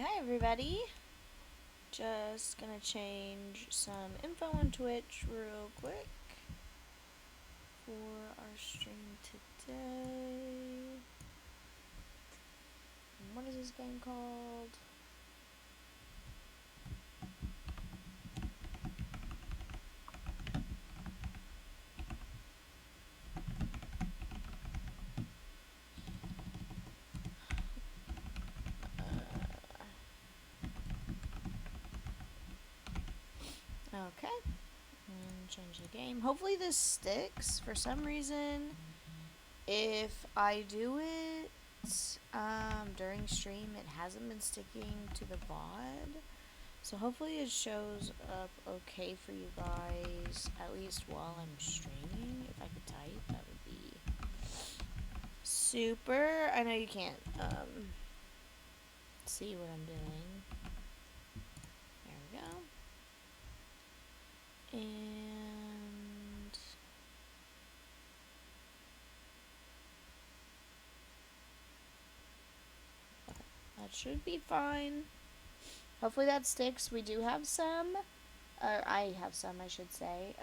Hi everybody. Just gonna change some info on Twitch real quick for our stream today. What is this game called? Okay. And change the game. Hopefully this sticks. For some reason, if I do it during stream, it hasn't been sticking to the VOD. So hopefully it shows up okay for you guys, at least while I'm streaming. If I could type, that would be super. I know you can't see what I'm doing. There we go. And that should be fine. Hopefully that sticks. We do have some, or I have some, I should say,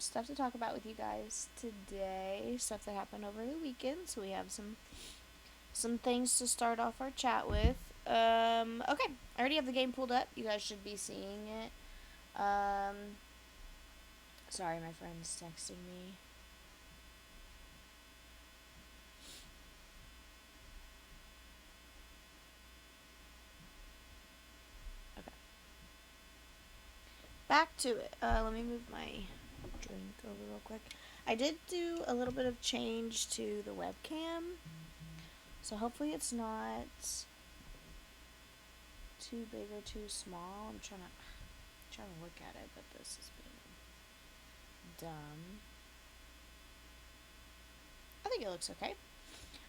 stuff to talk about with you guys today. Stuff that happened over the weekend. So we have some things to start off our chat with. Okay, I already have the game pulled up. You guys should be seeing it. Sorry, my friend's texting me. Okay. Back to it. Let me move my drink over real quick. I did do a little bit of change to the webcam. So hopefully it's not too big or too small. I'm trying to look at it, but this is being dumb. I think it looks okay.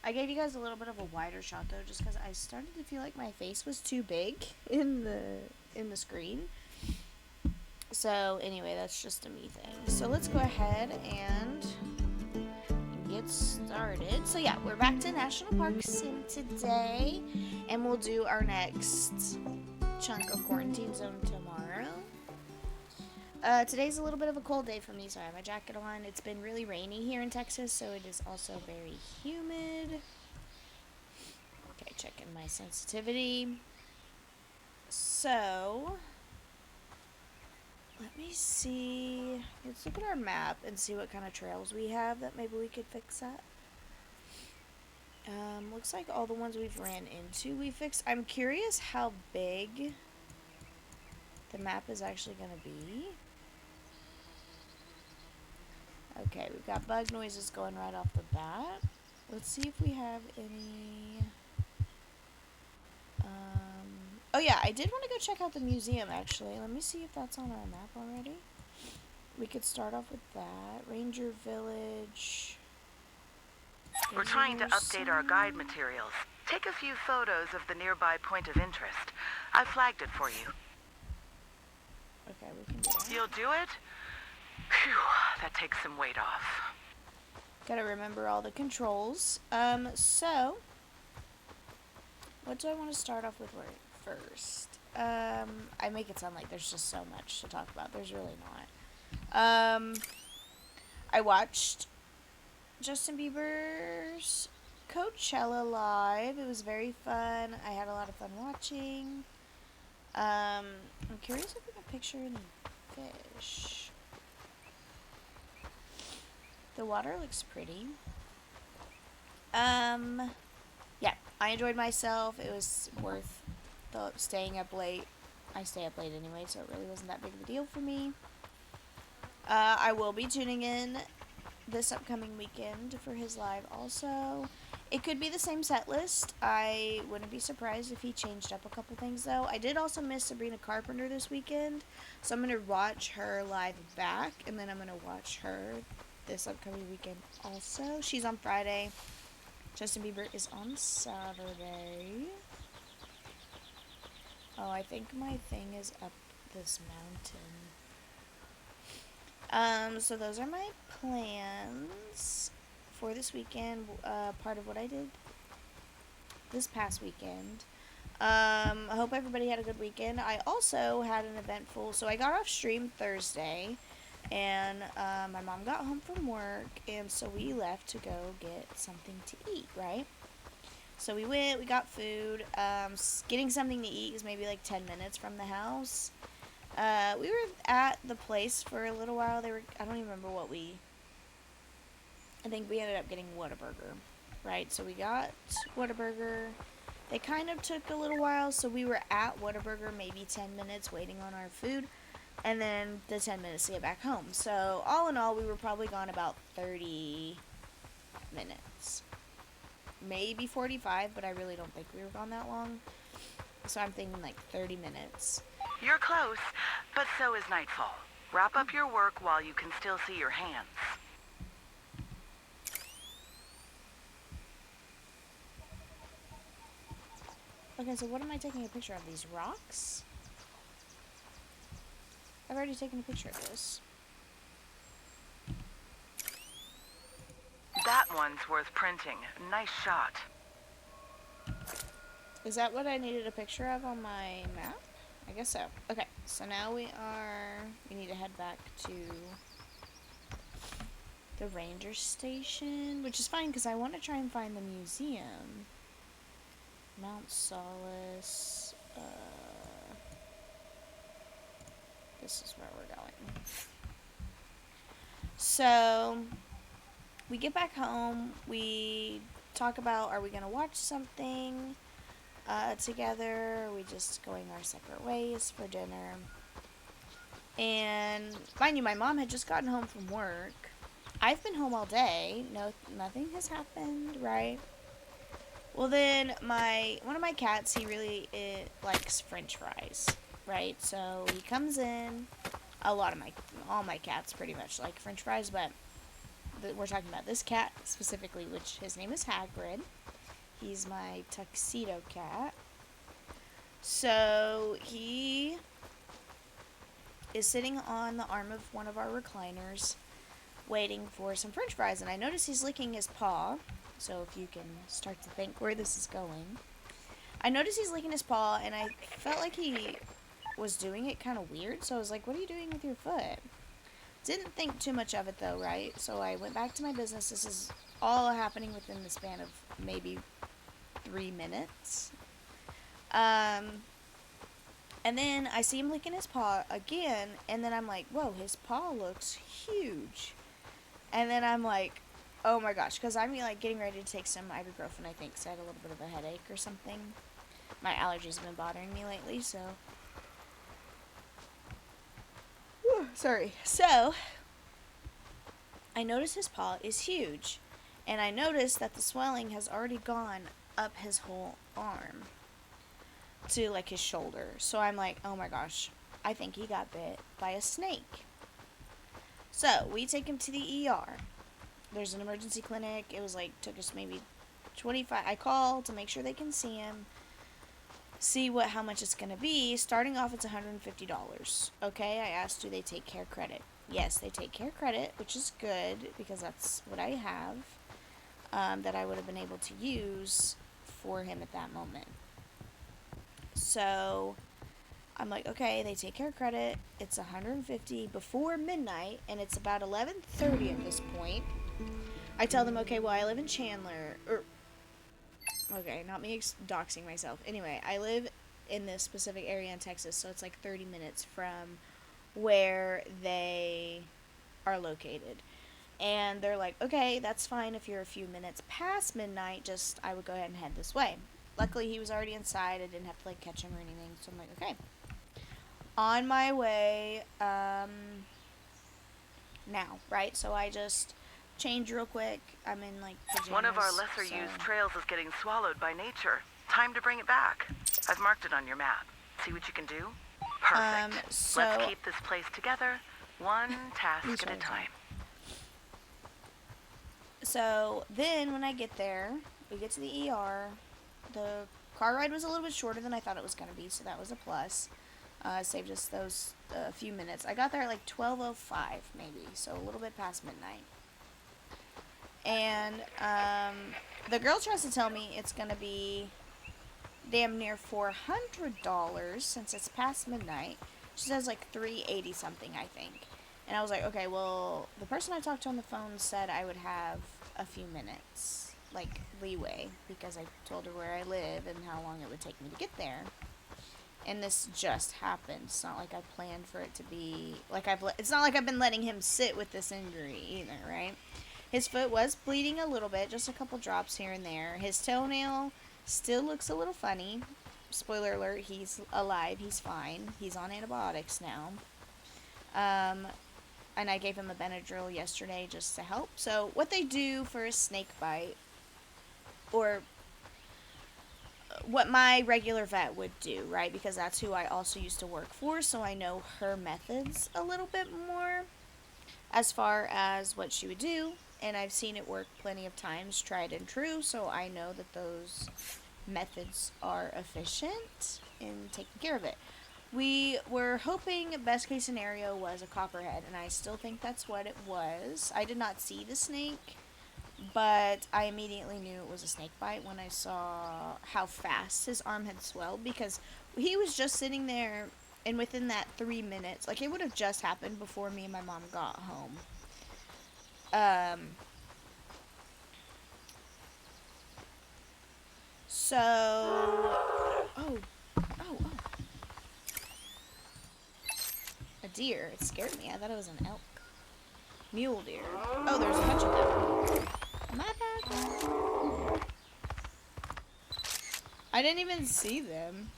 I gave you guys a little bit of a wider shot though, just because I started to feel like my face was too big in the screen. So anyway, that's just a me thing. So let's go ahead and get started. So yeah, we're back to National Park Sim today, and we'll do our next chunk of Quarantine Zone tomorrow. Today's a little bit of a cold day for me, so I have my jacket on. It's been really rainy here in Texas, so it is also very humid. Okay, checking my sensitivity. So, let me see. Let's look at our map and see what kind of trails we have that maybe we could fix up. Looks like all the ones we've ran into we fixed. I'm curious how big the map is actually going to be. Okay, we've got bug noises going right off the bat. Let's see if we have any... oh yeah, I did want to go check out the museum, actually. Let me see if that's on our map already. We could start off with that. Ranger Village. We're trying to update our guide materials. Take a few photos of the nearby point of interest. I flagged it for you. Okay, we can do that. You'll do it? Phew, that takes some weight off. Gotta remember all the controls. So, what do I want to start off with first? I make it sound like there's just so much to talk about. There's really not. I watched Justin Bieber's Coachella live. It was very fun. I had a lot of fun watching. I'm curious if we can picture any fish. The water looks pretty. Yeah, I enjoyed myself. It was worth staying up late. I stay up late anyway, so it really wasn't that big of a deal for me. I will be tuning in this upcoming weekend for his live also. It could be the same set list. I wouldn't be surprised if he changed up a couple things though. I did also miss Sabrina Carpenter this weekend, so I'm going to watch her live back, and then I'm going to watch her this upcoming weekend also. She's on Friday. Justin Bieber is on Saturday. Oh, I think my thing is up this mountain. So those are my plans for this weekend. Part of what I did this past weekend. I hope everybody had a good weekend. I also had an eventful, so I got off stream Thursday, and my mom got home from work, and so we left to go get something to eat, right? So we went, we got food. Getting something to eat is maybe like 10 minutes from the house. We were at the place for a little while. I don't even remember I think we ended up getting Whataburger, right? So we got Whataburger. They kind of took a little while, so we were at Whataburger maybe 10 minutes waiting on our food, and then the 10 minutes to get back home. So all in all, we were probably gone about 30 minutes. Maybe 45, but I really don't think we were gone that long. So I'm thinking like 30 minutes. You're close, but so is nightfall. Wrap up your work while you can still see your hands. Okay, so what am I taking a picture of? These rocks? I've already taken a picture of this. That one's worth printing. Nice shot. Is that what I needed a picture of on my map? I guess so. Okay, so now we need to head back to the ranger station, which is fine because I want to try and find the museum. Mount Solace. This is where we're going. So, we get back home. We talk about, are we going to watch something together? Are we just going our separate ways for dinner? And mind you, my mom had just gotten home from work. I've been home all day. Nothing has happened, right? Well, then one of my cats, he really likes French fries, right? So he comes in. All my cats pretty much like French fries, but we're talking about this cat specifically, which his name is Hagrid. He's my tuxedo cat. So he is sitting on the arm of one of our recliners, waiting for some French fries, and I notice he's licking his paw. So if you can start to think where this is going. I noticed he's licking his paw, and I felt like he was doing it kind of weird. So I was like, what are you doing with your foot? Didn't think too much of it, though, right? So I went back to my business. This is all happening within the span of maybe 3 minutes. And then I see him licking his paw again, and then I'm like, whoa, his paw looks huge. And then I'm like, oh my gosh, because I'm like getting ready to take some ibuprofen, I think, because I had a little bit of a headache or something. My allergies have been bothering me lately, so. Whew, sorry. So, I notice his paw is huge, and I notice that the swelling has already gone up his whole arm to like his shoulder. So I'm like, oh my gosh, I think he got bit by a snake. So we take him to the ER. There's an emergency clinic. It was like, took us maybe 25. I call to make sure they can see him, see how much it's going to be. Starting off, it's $150. Okay, I asked, do they take care credit? Yes, they take care credit, which is good because that's what I have that I would have been able to use for him at that moment. So I'm like, okay, they take care credit. It's $150 before midnight, and it's about 11:30 at this point. I tell them, okay, well, I live in Chandler. Okay, not me doxing myself. Anyway, I live in this specific area in Texas, so it's like 30 minutes from where they are located. And they're like, okay, that's fine if you're a few minutes past midnight, just I would go ahead and head this way. Luckily, he was already inside. I didn't have to, like, catch him or anything, so I'm like, okay. On my way, now, right? So I just change real quick. I'm in, like, pajamas. One of our lesser-used trails is getting swallowed by nature. Time to bring it back. I've marked it on your map. See what you can do? Perfect. Let's keep this place together, one task at a time. So then when I get there, we get to the ER. The car ride was a little bit shorter than I thought it was going to be, so that was a plus. Saved us those few minutes. I got there at like 12:05 maybe, so a little bit past midnight. And the girl tries to tell me it's going to be damn near $400 since it's past midnight. She says like 380 something, I think. And I was like, okay, well, the person I talked to on the phone said I would have a few minutes, like leeway, because I told her where I live and how long it would take me to get there. And this just happened. It's not like I planned for it to be like it's not like I've been letting him sit with this injury either, right? His foot was bleeding a little bit, just a couple drops here and there. His toenail still looks a little funny. Spoiler alert, he's alive, he's fine. He's on antibiotics now. And I gave him a Benadryl yesterday just to help. So what they do for a snake bite, or what my regular vet would do, right? Because that's who I also used to work for, so I know her methods a little bit more as far as what she would do. And I've seen it work plenty of times, tried and true, so I know that those methods are efficient in taking care of it. We were hoping best case scenario was a copperhead, and I still think that's what it was. I did not see the snake, but I immediately knew it was a snake bite when I saw how fast his arm had swelled, because he was just sitting there, and within that 3 minutes, like it would have just happened before me and my mom got home. So, oh, oh, a deer. It scared me. I thought it was an elk. Mule deer. Oh, there's a bunch of them. My bad. I didn't even see them.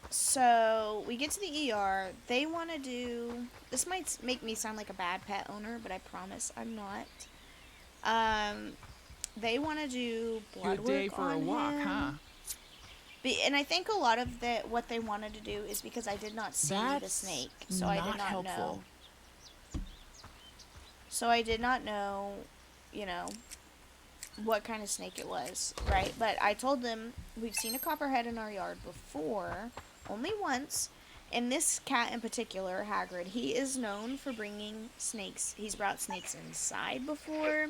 So we get to the ER. They want to do. This might make me sound like a bad pet owner, but I promise I'm not. They want to do blood Good day work for on a walk, him. huh? And I think a lot of what they wanted to do is because I did not see the snake, so I did not helpful. know. So I did not know, you know, what kind of snake it was, right? But I told them we've seen a copperhead in our yard before, only once. And this cat in particular, Hagrid, he is known for bringing snakes. He's brought snakes inside before,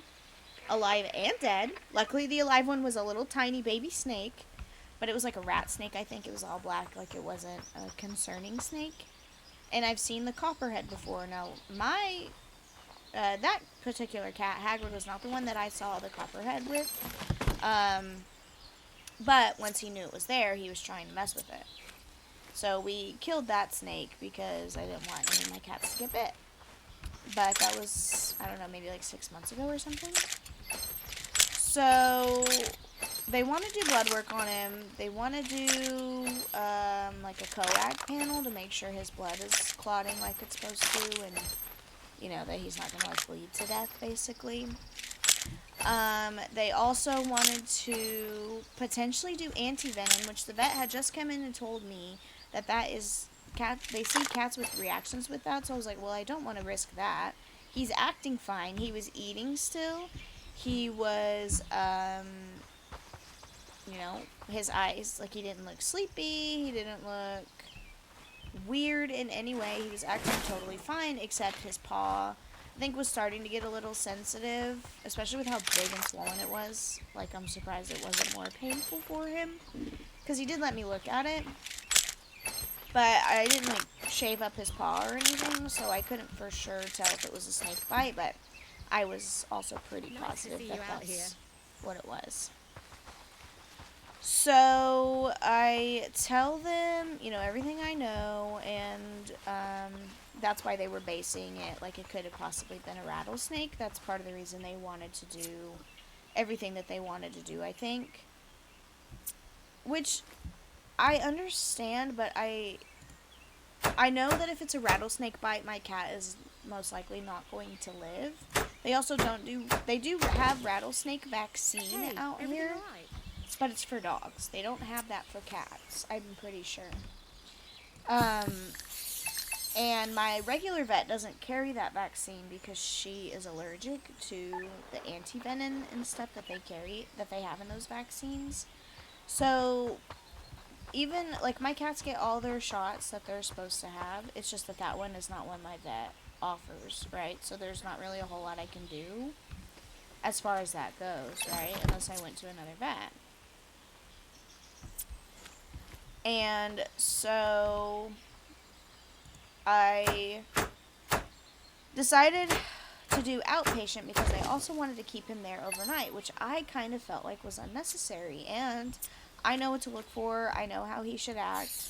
alive and dead. Luckily, the alive one was a little tiny baby snake, but it was like a rat snake, I think. It was all black, like it wasn't a concerning snake. And I've seen the copperhead before. Now, that particular cat, Hagrid, was not the one that I saw the copperhead with. But once he knew it was there, he was trying to mess with it. So we killed that snake because I didn't want any of my cats to get bit. But that was, I don't know, maybe like 6 months ago or something. So they want to do blood work on him. They want to do like a coag panel to make sure his blood is clotting like it's supposed to, and you know that he's not gonna like bleed to death, basically. They also wanted to potentially do anti-venom, which the vet had just come in and told me that is cat. They see cats with reactions with that, so I was like, well, I don't want to risk that. He's acting fine. He was eating still. He was, you know, his eyes, like, he didn't look sleepy. He didn't look weird in any way. He was acting totally fine, except his paw, I think, was starting to get a little sensitive, especially with how big and swollen it was. Like, I'm surprised it wasn't more painful for him, because he did let me look at it, but I didn't, like, shave up his paw or anything, so I couldn't for sure tell if it was a snake bite, but I was also pretty positive that that's what it was. So I tell them, you know, everything I know, and that's why they were basing it like it could have possibly been a rattlesnake. That's part of the reason they wanted to do everything that they wanted to do, I think. Which I understand, but I know that if it's a rattlesnake bite, my cat is most likely not going to live. They also they do have rattlesnake vaccine out here. Right. But it's for dogs. They don't have that for cats, I'm pretty sure. And my regular vet doesn't carry that vaccine because she is allergic to the anti-venom and stuff that they have in those vaccines. So, even, like, my cats get all their shots that they're supposed to have. It's just that one is not one my vet offers, right? So there's not really a whole lot I can do. as far as that goes, right? Unless I went to another vet. And so I decided to do outpatient because I also wanted to keep him there overnight, which I kind of felt like was unnecessary. And I know what to look for, I know how he should act.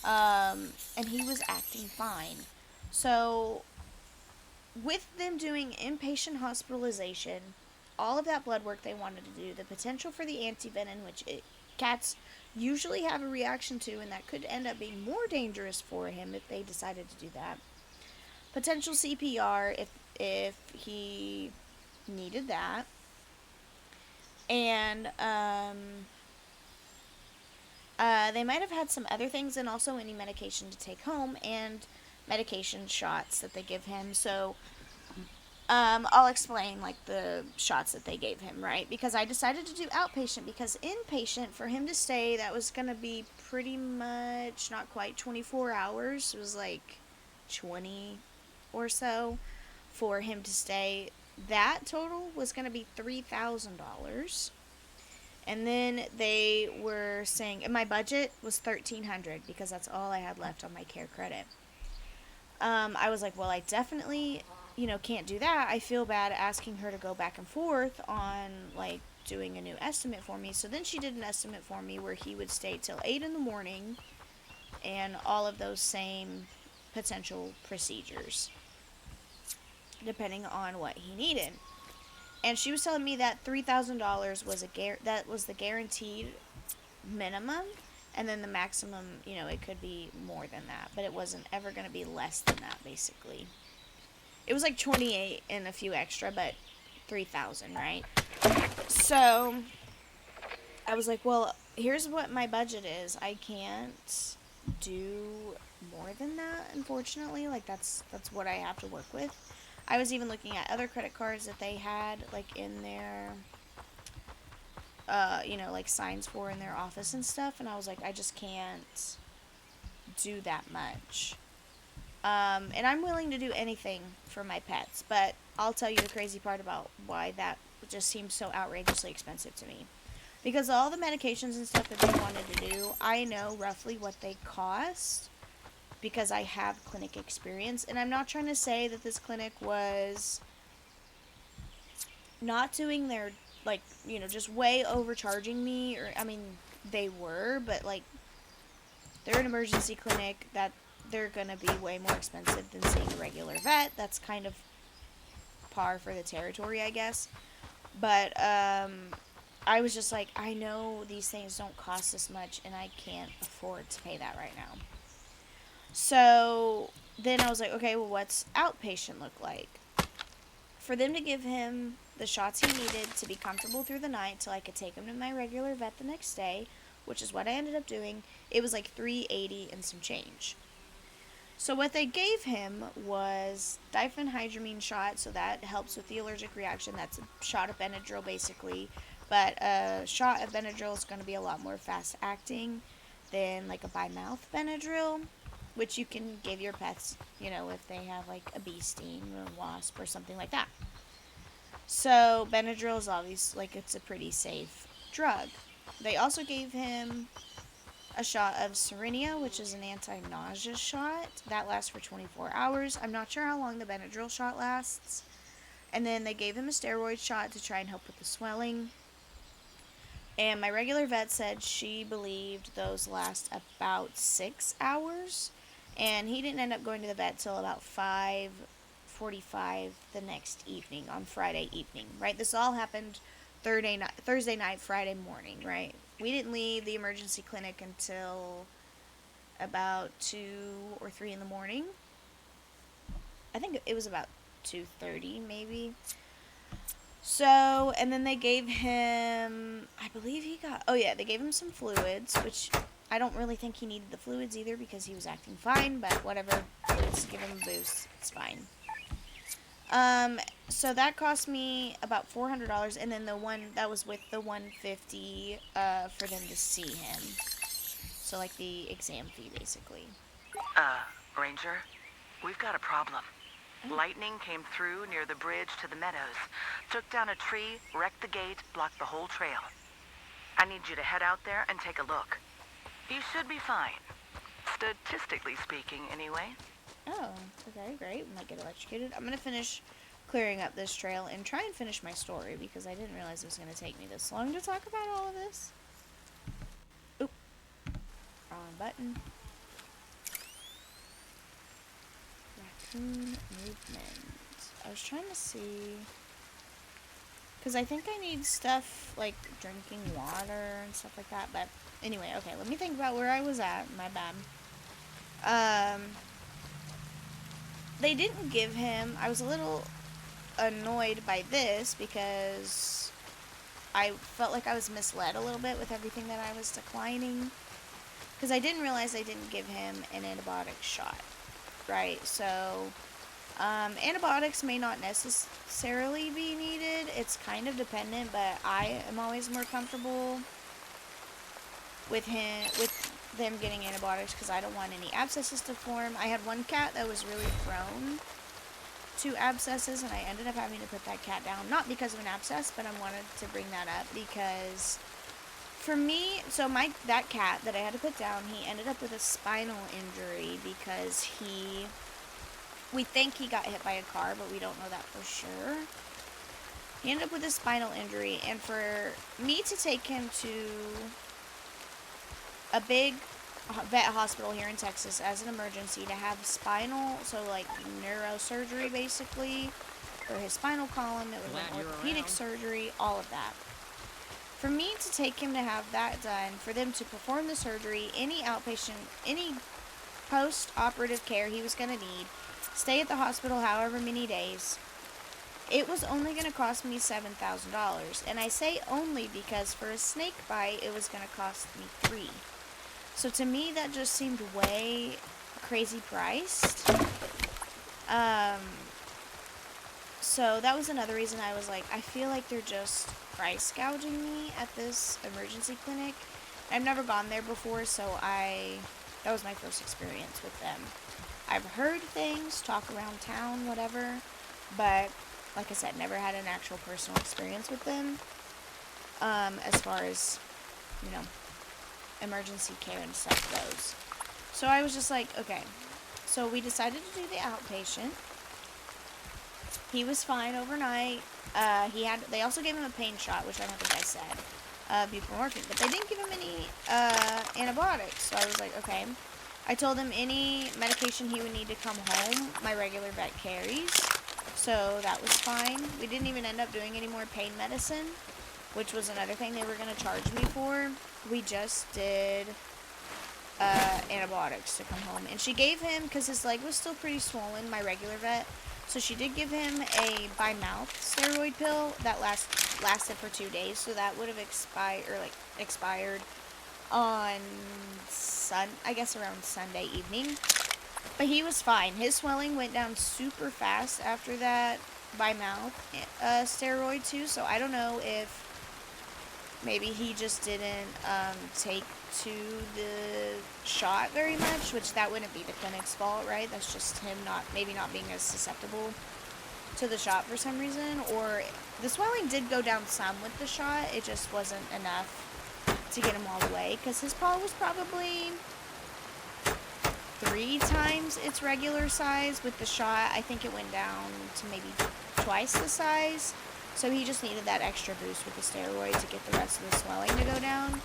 And he was acting fine. So, with them doing inpatient hospitalization, all of that blood work they wanted to do, the potential for the antivenin, which cats usually have a reaction to, and that could end up being more dangerous for him if they decided to do that. Potential CPR if he needed that, and they might have had some other things, and also any medication to take home, and medication shots that they give him. So I'll explain like the shots that they gave him, right? Because I decided to do outpatient because inpatient for him to stay, that was gonna be pretty much not quite 24 hours. It was like 20 or so for him to stay. That total was gonna be $3,000. And then they were saying, and my budget was $1,300 because that's all I had left on my care credit. I was like, well, I definitely, can't do that. I feel bad asking her to go back and forth on like doing a new estimate for me. So then she did an estimate for me where he would stay till 8 in the morning and all of those same potential procedures, depending on what he needed. And she was telling me that $3,000 was that was the guaranteed minimum, and then the maximum, it could be more than that, but it wasn't ever going to be less than that. Basically, it was like 28 and a few extra, but 3,000, right? So I was like, well, here's what my budget is. I can't do more than that, unfortunately. Like that's what I have to work with. I was even looking at other credit cards that they had like in their like signs for in their office and stuff, and I was like, I just can't do that much. And I'm willing to do anything for my pets, but I'll tell you the crazy part about why that just seems so outrageously expensive to me. Because all the medications and stuff that they wanted to do, I know roughly what they cost because I have clinic experience. And I'm not trying to say that this clinic was not doing their, like, just way overcharging me. Or, I mean, they were, but, like, they're an emergency clinic that they're going to be way more expensive than seeing a regular vet. That's kind of par for the territory, I guess. But I was just like, I know these things don't cost this much, and I can't afford to pay that right now. So then I was like, okay, well, what's outpatient look like? For them to give him the shots he needed to be comfortable through the night till I could take him to my regular vet the next day, which is what I ended up doing, it was like $380 and some change. So what they gave him was diphenhydramine shot, so that helps with the allergic reaction. That's a shot of Benadryl basically, but a shot of Benadryl is going to be a lot more fast acting than like a by mouth Benadryl, which you can give your pets, if they have like a bee sting or a wasp or something like that. So Benadryl is obviously like it's a pretty safe drug. They also gave him a shot of Cerenia, which is an anti-nausea shot. That lasts for 24 hours. I'm not sure how long the Benadryl shot lasts. And then they gave him a steroid shot to try and help with the swelling. And my regular vet said she believed those last about 6 hours. And he didn't end up going to the vet till about 5:45 the next evening, on Friday evening, right? This all happened Thursday night, Friday morning, right? We didn't leave the emergency clinic until about 2 or 3 in the morning. I think it was about 2:30 maybe. So, and then they gave him, I believe they gave him some fluids, which I don't really think he needed the fluids either because he was acting fine, but whatever, fluids give him a boost, it's fine. So that cost me about $400, and then the one that was with the $150 for them to see him. So like the exam fee, basically. Ranger, we've got a problem. Oh. Lightning came through near the bridge to the meadows, took down a tree, wrecked the gate, blocked the whole trail. I need you to head out there and take a look. You should be fine. Statistically speaking, anyway. Oh, okay, great. We might get electrocuted. I'm gonna finish clearing up this trail and try and finish my story because I didn't realize it was gonna take me this long to talk about all of this. Oop. Wrong button. Raccoon movement. I was trying to see. Because I think I need stuff like drinking water and stuff like that. But anyway, okay, let me think about where I was at. My bad. They didn't give him. I was a little annoyed by this because I felt like I was misled a little bit with everything that I was declining. Because I didn't realize I didn't give him an antibiotic shot. Right? So, antibiotics may not necessarily be needed. It's kind of dependent, but I am always more comfortable with them getting antibiotics because I don't want any abscesses to form. I had one cat that was really prone to abscesses, and I ended up having to put that cat down. Not because of an abscess, but I wanted to bring that up because for me, so that cat that I had to put down, he ended up with a spinal injury because we think he got hit by a car, but we don't know that for sure. He ended up with a spinal injury, and for me to take him to a big vet hospital here in Texas as an emergency to have spinal, so like neurosurgery basically, for his spinal column, it was like orthopedic surgery, all of that. For me to take him to have that done, for them to perform the surgery, any outpatient, any post-operative care he was going to need, stay at the hospital however many days, it was only going to cost me $7,000. And I say only because for a snake bite, it was going to cost me $3,000. So to me, that just seemed way crazy priced. So that was another reason I was like, I feel like they're just price gouging me at this emergency clinic. I've never gone there before, so that was my first experience with them. I've heard things, talk around town, whatever, but like I said, never had an actual personal experience with them, as far as, emergency care and stuff goes. So I was just like, okay. So we decided to do the outpatient. He was fine overnight. They also gave him a pain shot, which I don't think I said, buprenorphine, but they didn't give him any antibiotics. So I was like, okay. I told him any medication he would need to come home, my regular vet carries. So that was fine. We didn't even end up doing any more pain medicine, which was another thing they were going to charge me for. We just did antibiotics to come home. And she gave him, because his leg was still pretty swollen, my regular vet, so she did give him a by-mouth steroid pill that lasted for 2 days. So that would have expired on I guess around Sunday evening. But he was fine. His swelling went down super fast after that by-mouth steroid too. So I don't know if maybe he just didn't take to the shot very much, which that wouldn't be the clinic's fault, right? That's just him not being as susceptible to the shot for some reason. Or the swelling did go down some with the shot. It just wasn't enough to get him all the way, because his paw was probably 3 times its regular size. With the shot, I think it went down to maybe twice the size. So he just needed that extra boost with the steroid to get the rest of the swelling to go down.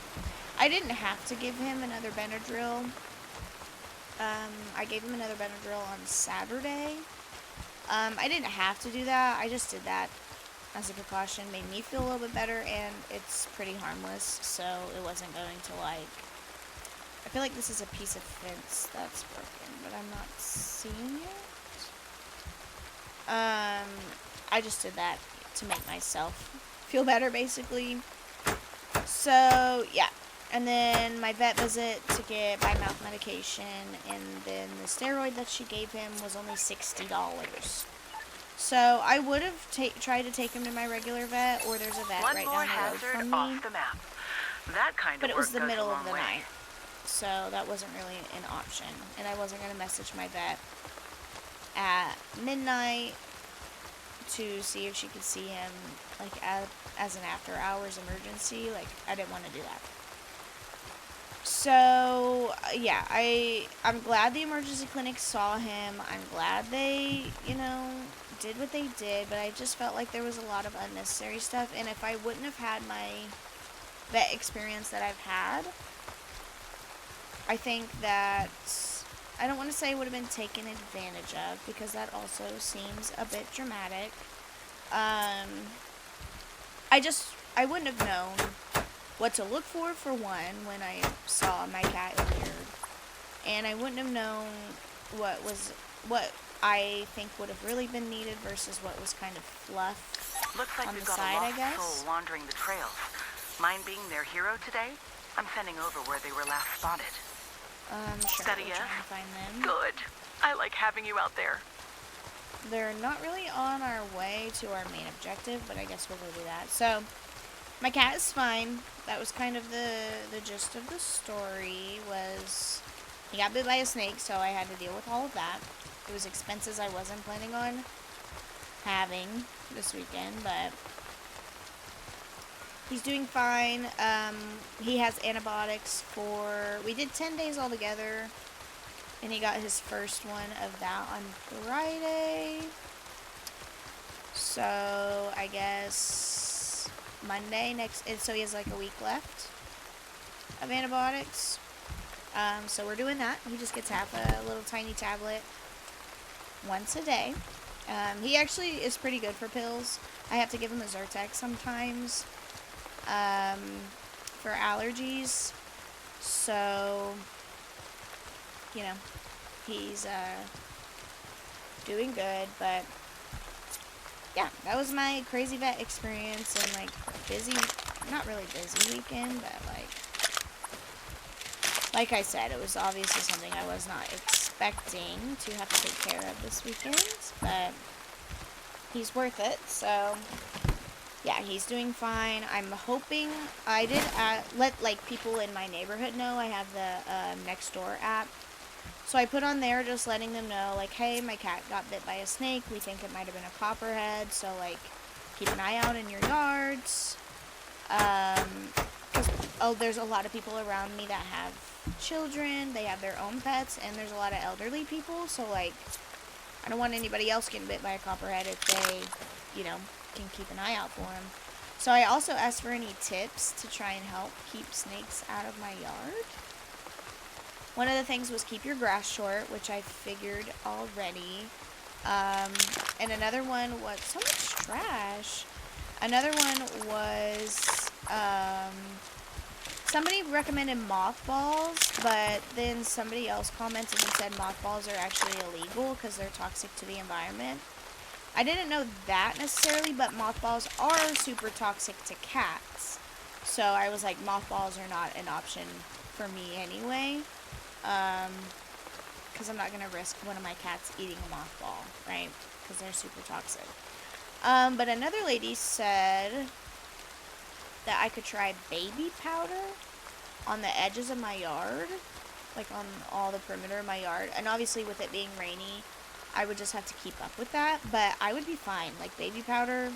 I didn't have to give him another Benadryl. I gave him another Benadryl on Saturday. I didn't have to do that. I just did that as a precaution. Made me feel a little bit better, and it's pretty harmless, so it wasn't going to I feel like this is a piece of fence that's broken, but I'm not seeing it. I just did that to make myself feel better, basically. So, yeah. And then my vet visit to get by-mouth medication, and then the steroid that she gave him was only $60. So I would have tried to take him to my regular vet, or there's a vet right down the road from me. Off the map. That kind but of it was work the goes middle a of the long way. night, so that wasn't really an option, and I wasn't going to message my vet at midnight to see if she could see him, like, as an after-hours emergency. Like, I didn't want to do that. So, yeah, I'm glad the emergency clinic saw him. I'm glad they, did what they did, but I just felt like there was a lot of unnecessary stuff, and if I wouldn't have had my vet experience that I've had, I think that, I don't want to say it would have been taken advantage of, because that also seems a bit dramatic. I wouldn't have known what to look for one, when I saw my cat injured. And I wouldn't have known what I think would have really been needed versus what was kind of fluff. Looks like on we've the got side, a I lost guess. soul wandering the trails. Mind being their hero today? I'm sending over where they were last spotted. Sure, That a we'll yes? try and find them. Good. I like having you out there. They're not really on our way to our main objective, but I guess we'll go do that. So, my cat is fine. That was kind of the gist of the story, was he got bit by a snake, so I had to deal with all of that. It was expenses I wasn't planning on having this weekend, but he's doing fine. He has antibiotics we did 10 days altogether, and he got his first one of that on Friday. So, I guess Monday and so he has like a week left of antibiotics. So we're doing that. He just gets half a little tiny tablet once a day. He actually is pretty good for pills. I have to give him a Zyrtec sometimes for allergies. So, he's doing good. But, yeah, that was my crazy vet experience and, like, not really busy weekend, but, like I said, it was obviously something I was not expecting to have to take care of this weekend, but he's worth it. So, yeah, he's doing fine. I'm hoping I did let, like, people in my neighborhood know. I have the Nextdoor app. So I put on there just letting them know, like, hey, my cat got bit by a snake. We think it might have been a copperhead. So, like, keep an eye out in your yards. There's a lot of people around me that have children. They have their own pets. And there's a lot of elderly people. So, like, I don't want anybody else getting bit by a copperhead if they, can keep an eye out for them. So I also asked for any tips to try and help keep snakes out of my yard. One of the things was keep your grass short, which I figured already. And another one was so much trash. Another one was somebody recommended mothballs, but then somebody else commented and said mothballs are actually illegal because they're toxic to the environment. I didn't know that necessarily, but mothballs are super toxic to cats. So I was like, mothballs are not an option for me anyway. Because I'm not going to risk one of my cats eating a mothball, right? Because they're super toxic. But another lady said that I could try baby powder on the edges of my yard, like on all the perimeter of my yard. And obviously with it being rainy, I would just have to keep up with that, but I would be fine. Like, baby powder,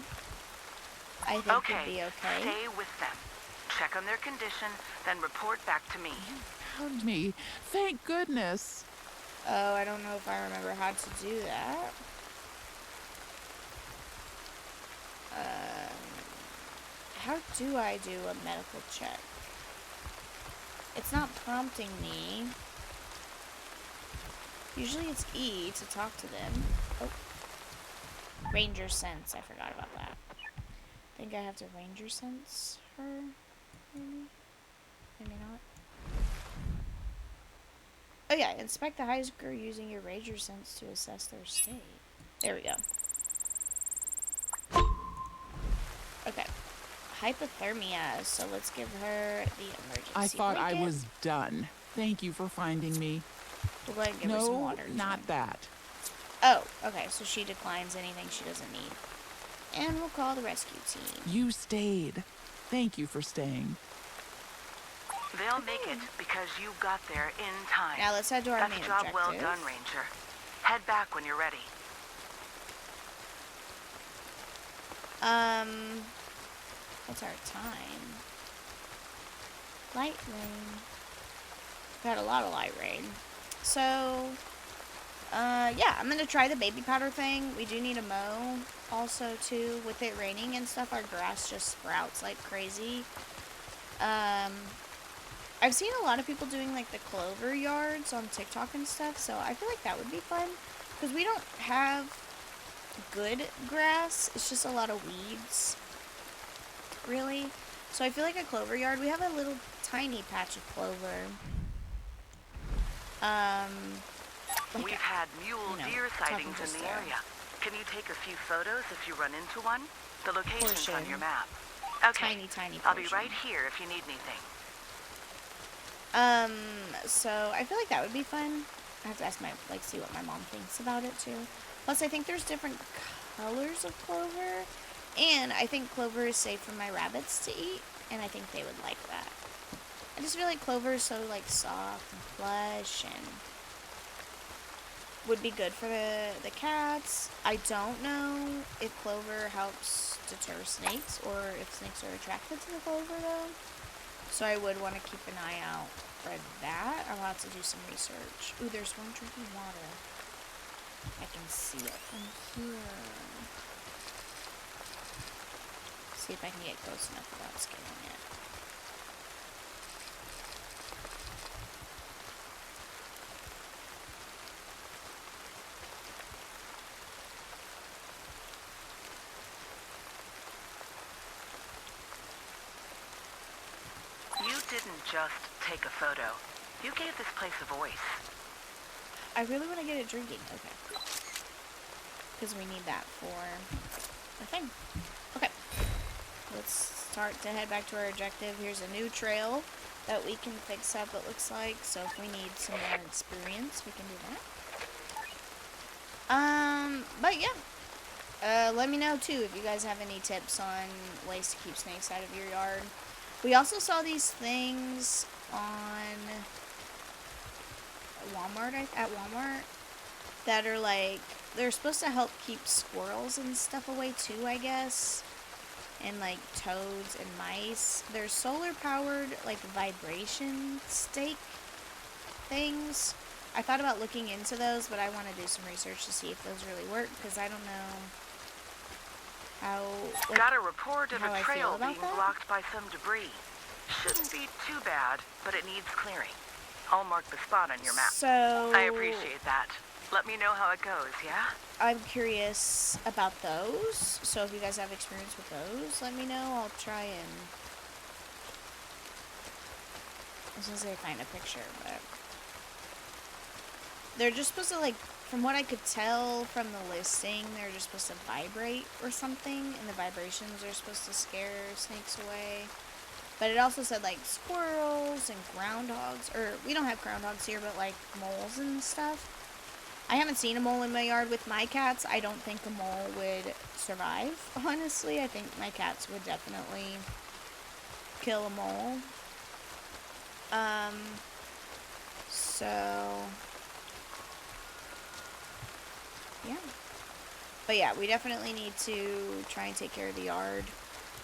I think would be okay. Stay with them. Check on their condition, then report back to me. Found me. Thank goodness. Oh, I don't know if I remember how to do that. How do I do a medical check? It's not prompting me. Usually it's E to talk to them. Oh. Ranger sense. I forgot about that. I think I have to ranger sense her. Maybe? Maybe not. Oh yeah, inspect the hiker using your ranger sense to assess their state. There we go. Okay. Hypothermia. So let's give her the emergency I thought blanket. I was done. Thank you for finding me. We'll go ahead and give her some water. No, not that. Oh, okay. So she declines anything she doesn't need. And we'll call the rescue team. You stayed. Thank you for staying. They'll make it because you got there in time. Now let's head to our main That's a job objective. well done, Ranger. Head back when you're ready. What's our time? Light rain. Got a lot of light rain. So, yeah, I'm gonna try the baby powder thing. We do need a mow also too. With it raining and stuff, our grass just sprouts like crazy. I've seen a lot of people doing like the clover yards on TikTok and stuff, so I feel like that would be fun. Because we don't have good grass, it's just a lot of weeds, really. So I feel like a clover yard, we have a little tiny patch of clover. Like We've had mule deer sightings in the area. Can you take a few photos if you run into one? The location's on your map. Okay, tiny I'll be right here if you need anything. So I feel like that would be fun. I have to ask see what my mom thinks about it too. Plus, I think there's different colors of clover, and I think clover is safe for my rabbits to eat, and I think they would like that. I just feel like clover is so like soft and plush and would be good for the cats. I don't know if clover helps deter snakes or if snakes are attracted to the clover though. So I would want to keep an eye out for that. I'll have to do some research. Ooh, there's one drinking water. I can see it from here. See if I can get close enough without scaring it. You didn't just take a photo. You gave this place a voice. I really want to get it drinking. Okay. Because we need that for the thing. Okay. Let's start to head back to our objective. Here's a new trail that we can fix up, it looks like. So if we need some more experience, we can do that. But yeah. Let me know too if you guys have any tips on ways to keep snakes out of your yard. We also saw these things on at Walmart that are like, they're supposed to help keep squirrels and stuff away too, I guess. And like toads and mice. They're solar powered like vibration stake things. I thought about looking into those, but I want to do some research to see if those really work, because I don't know how. Like, got a report of how a I trail feel about being that. blocked by some debris. Shouldn't be too bad, but it needs clearing. I'll mark the spot on your map. So I appreciate that. Let me know how it goes, yeah? I'm curious about those. So if you guys have experience with those, let me know. I'll try and. I was gonna say find a picture, but they're just supposed to, like, from what I could tell from the listing, they're just supposed to vibrate or something, and the vibrations are supposed to scare snakes away. But it also said, like, squirrels and groundhogs, or we don't have groundhogs here, but, like, moles and stuff. I haven't seen a mole in my yard with my cats. I don't think a mole would survive, honestly. I think my cats would definitely kill a mole. So, yeah. But yeah, we definitely need to try and take care of the yard.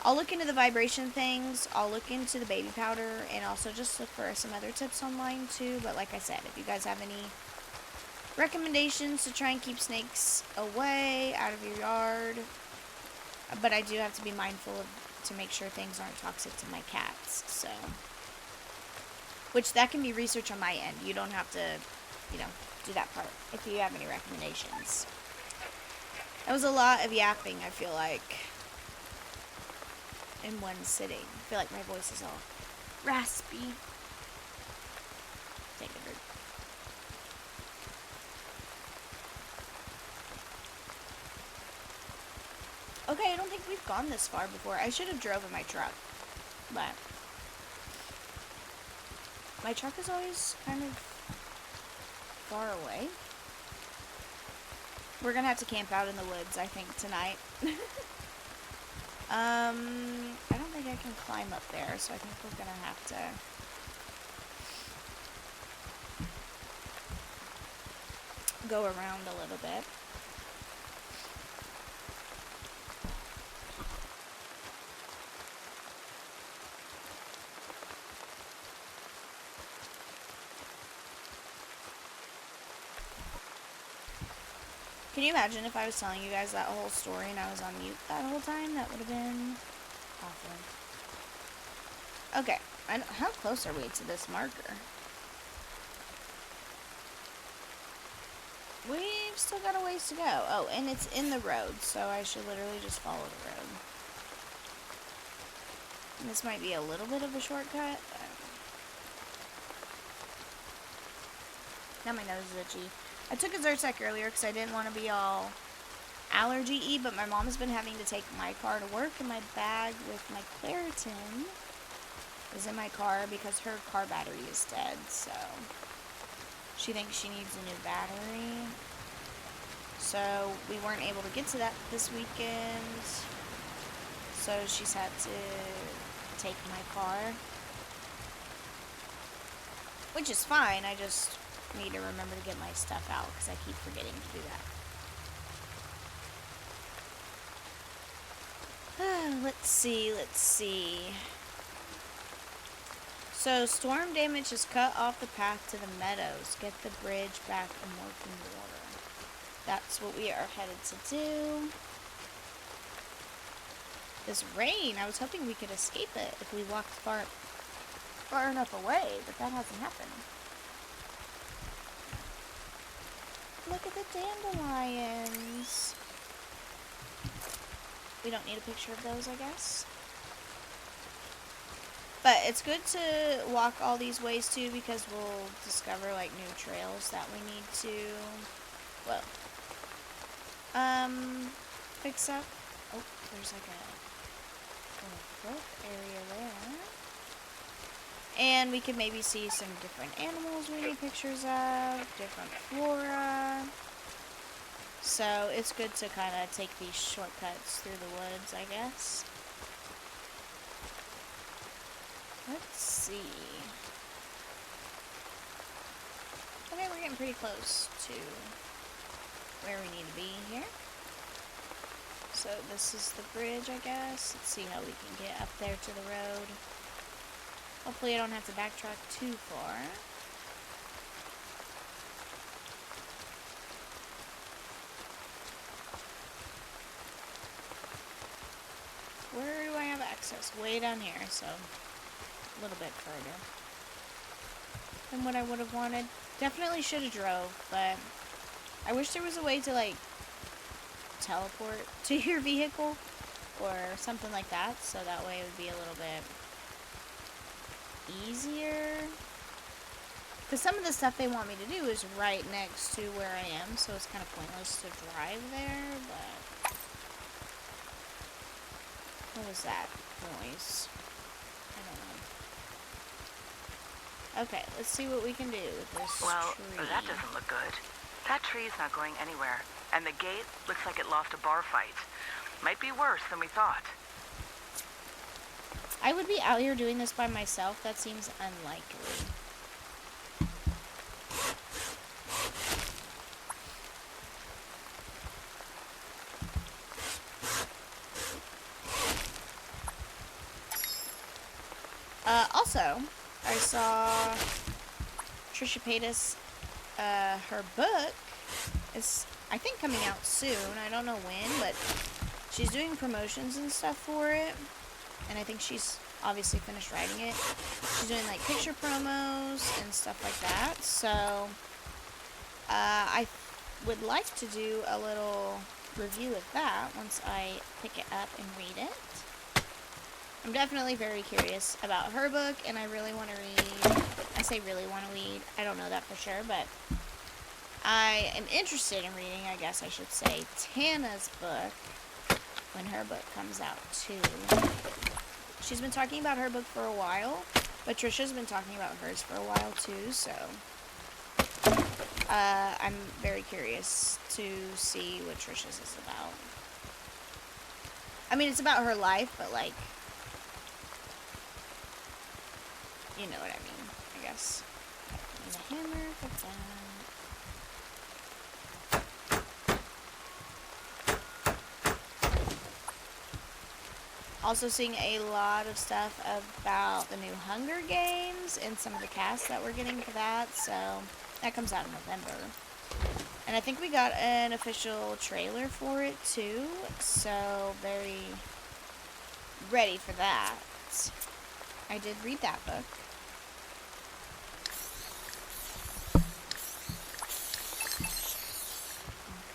I'll look into the vibration things. I'll look into the baby powder, and also just look for some other tips online too. But like I said, if you guys have any recommendations to try and keep snakes away out of your yard, but I do have to be mindful to make sure things aren't toxic to my cats. So, which that can be research on my end. You don't have to, do that part if you have any recommendations. That was a lot of yapping, I feel like, in one sitting. I feel like my voice is all raspy. Take a drink. Okay, I don't think we've gone this far before. I should have drove in my truck, but my truck is always kind of far away. We're gonna have to camp out in the woods, I think, tonight. I don't think I can climb up there, so I think we're gonna have to go around a little bit. Can you imagine if I was telling you guys that whole story and I was on mute that whole time? That would have been awful. Okay, how close are we to this marker? We've still got a ways to go. Oh, and it's in the road, so I should literally just follow the road. And this might be a little bit of a shortcut. Now my nose is itchy. I took a Zyrtec earlier because I didn't want to be all allergy-y, but my mom has been having to take my car to work, and my bag with my Claritin is in my car because her car battery is dead, so she thinks she needs a new battery. So we weren't able to get to that this weekend, so she's had to take my car, which is fine. I just need to remember to get my stuff out because I keep forgetting to do that. Let's see. So, storm damage has cut off the path to the meadows. Get the bridge back in working order. That's what we are headed to do. This rain, I was hoping we could escape it if we walked far enough away, but that hasn't happened. Look at the dandelions. We don't need a picture of those, I guess. But it's good to walk all these ways too, because we'll discover like new trails that we need to, well, fix up. Oh, there's like a little brook area there. And we could maybe see some different animals we need pictures of, different flora. So it's good to kind of take these shortcuts through the woods, I guess. Let's see. Okay, we're getting pretty close to where we need to be here. So this is the bridge, I guess. Let's see how we can get up there to the road. Hopefully I don't have to backtrack too far. Where do I have access? Way down here, so a little bit further than what I would have wanted. Definitely should have drove, but I wish there was a way to like teleport to your vehicle or something like that, so that way it would be a little bit easier. Because some of the stuff they want me to do is right next to where I am, so it's kind of pointless to drive there, but what was that noise? I don't know. Okay, let's see what we can do with this tree. That doesn't look good. That tree's not going anywhere, and the gate looks like it lost a bar fight. Might be worse than we thought. I would be out here doing this by myself. That seems unlikely. Also, I saw Trisha Paytas, her book is, I think, coming out soon. I don't know when, but she's doing promotions and stuff for it. And I think she's obviously finished writing it. She's doing like picture promos and stuff like that. So, I would like to do a little review of that once I pick it up and read it. I'm definitely very curious about her book, and I really want to read. I say really want to read. I don't know that for sure, but I am interested in reading, I guess I should say, Tana's book when her book comes out too. She's been talking about her book for a while, but Trisha's been talking about hers for a while too, so I'm very curious to see what Trisha's is about. I mean, it's about her life, but like, you know what I mean, I guess. And a hammer for that. Also seeing a lot of stuff about the new Hunger Games and some of the casts that we're getting for that, so that comes out in November. And I think we got an official trailer for it too, so very ready for that. I did read that book.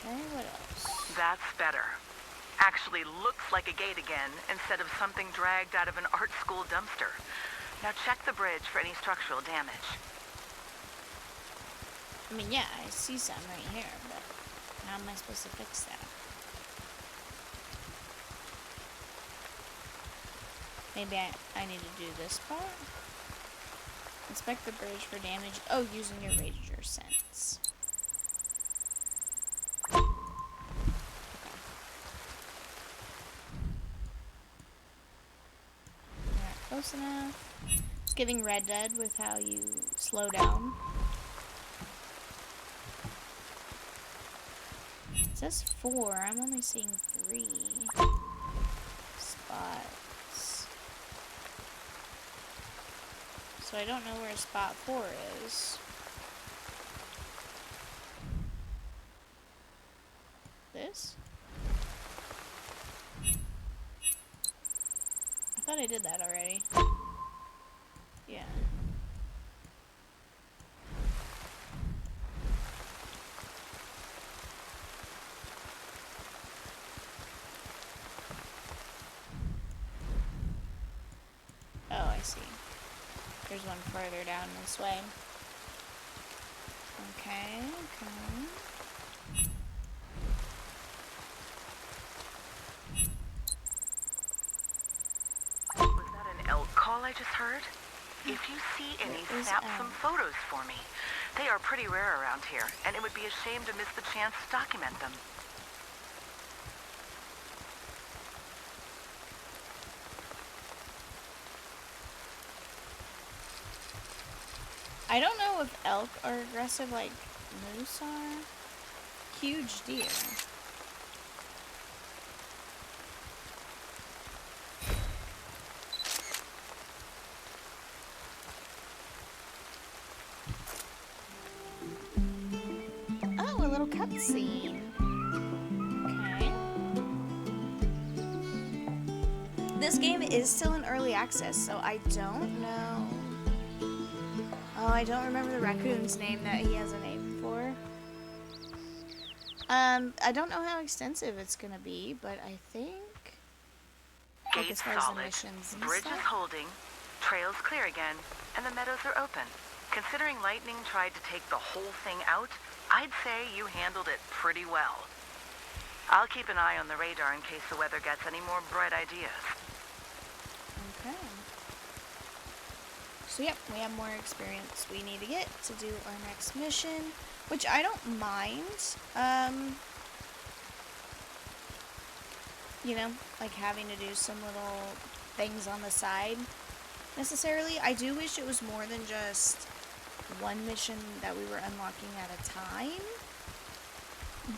Okay, what else? That's better. Actually looks like a gate again instead of something dragged out of an art school dumpster. Now check the bridge for any structural damage. I mean, yeah, I see some right here, but how am I supposed to fix that? Maybe I need to do this part? Inspect the bridge for damage. Oh, using your razor sense. Okay. Not close enough. It's giving Red Dead with how you slow down. It says 4. I'm only seeing 3 spots. So I don't know where spot 4 is. This? I thought I did that already. Yeah. Oh, I see. There's one further down this way. Okay, okay. Was that an elk call I just heard? If you see any, snap some photos for me. They are pretty rare around here, and it would be a shame to miss the chance to document them. I don't know if elk are aggressive like moose are. Huge deer. Oh, a little cutscene. Okay. This game is still in early access, so I don't know. Oh, I don't remember the raccoon's name that he has a name for. I don't know how extensive it's gonna be, but I think like Gate's as far as the solid, missions and bridge is stuff. holding, trail's clear again, and the meadows are open. Considering lightning tried to take the whole thing out, I'd say you handled it pretty well. I'll keep an eye on the radar in case the weather gets any more bright ideas. Okay. So yep, we have more experience we need to get to do our next mission, which I don't mind. You know, like having to do some little things on the side necessarily. I do wish it was more than just one mission that we were unlocking at a time.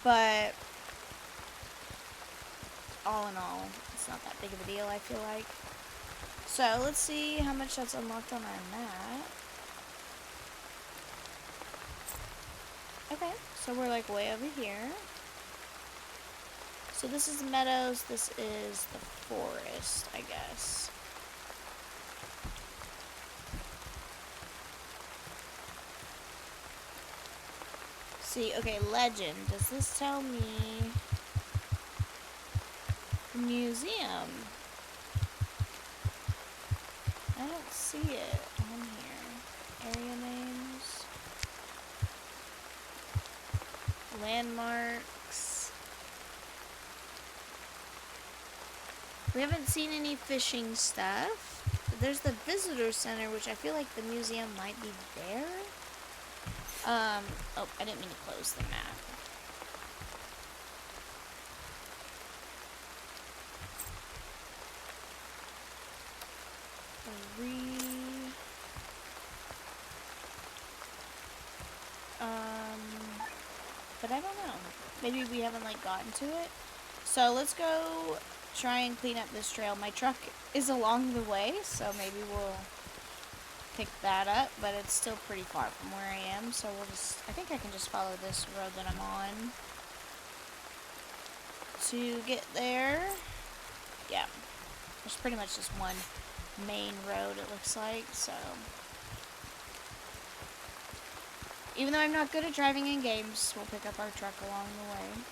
But all in all, it's not that big of a deal, I feel like. So let's see how much that's unlocked on our map. Okay, so we're like way over here. So this is the meadows, this is the forest, I guess. See, okay, legend. Does this tell me the museum? I don't see it on here. Area names. Landmarks. We haven't seen any fishing stuff. There's the visitor center, which I feel like the museum might be there. Oh, I didn't mean to close the map. But I don't know. Maybe we haven't like gotten to it. So let's go try and clean up this trail. My truck is along the way, so maybe we'll pick that up, but it's still pretty far from where I am, so I think I can just follow this road that I'm on to get there. Yeah, there's pretty much just one main road, it looks like, so. Even though I'm not good at driving in games, we'll pick up our truck along the way.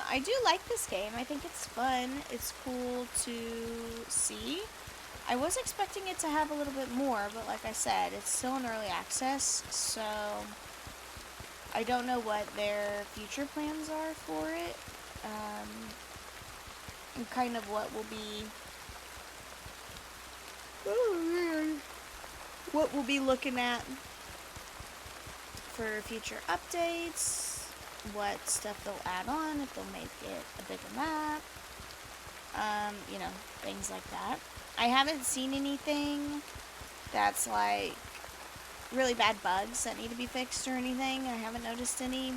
I do like this game. I think it's fun. It's cool to see. I was expecting it to have a little bit more, but like I said, it's still in early access, so I don't know what their future plans are for it, and kind of what we'll be looking at for future updates, what stuff they'll add on, if they'll make it a bigger map, things like that. I haven't seen anything that's like really bad bugs that need to be fixed or anything. I haven't noticed any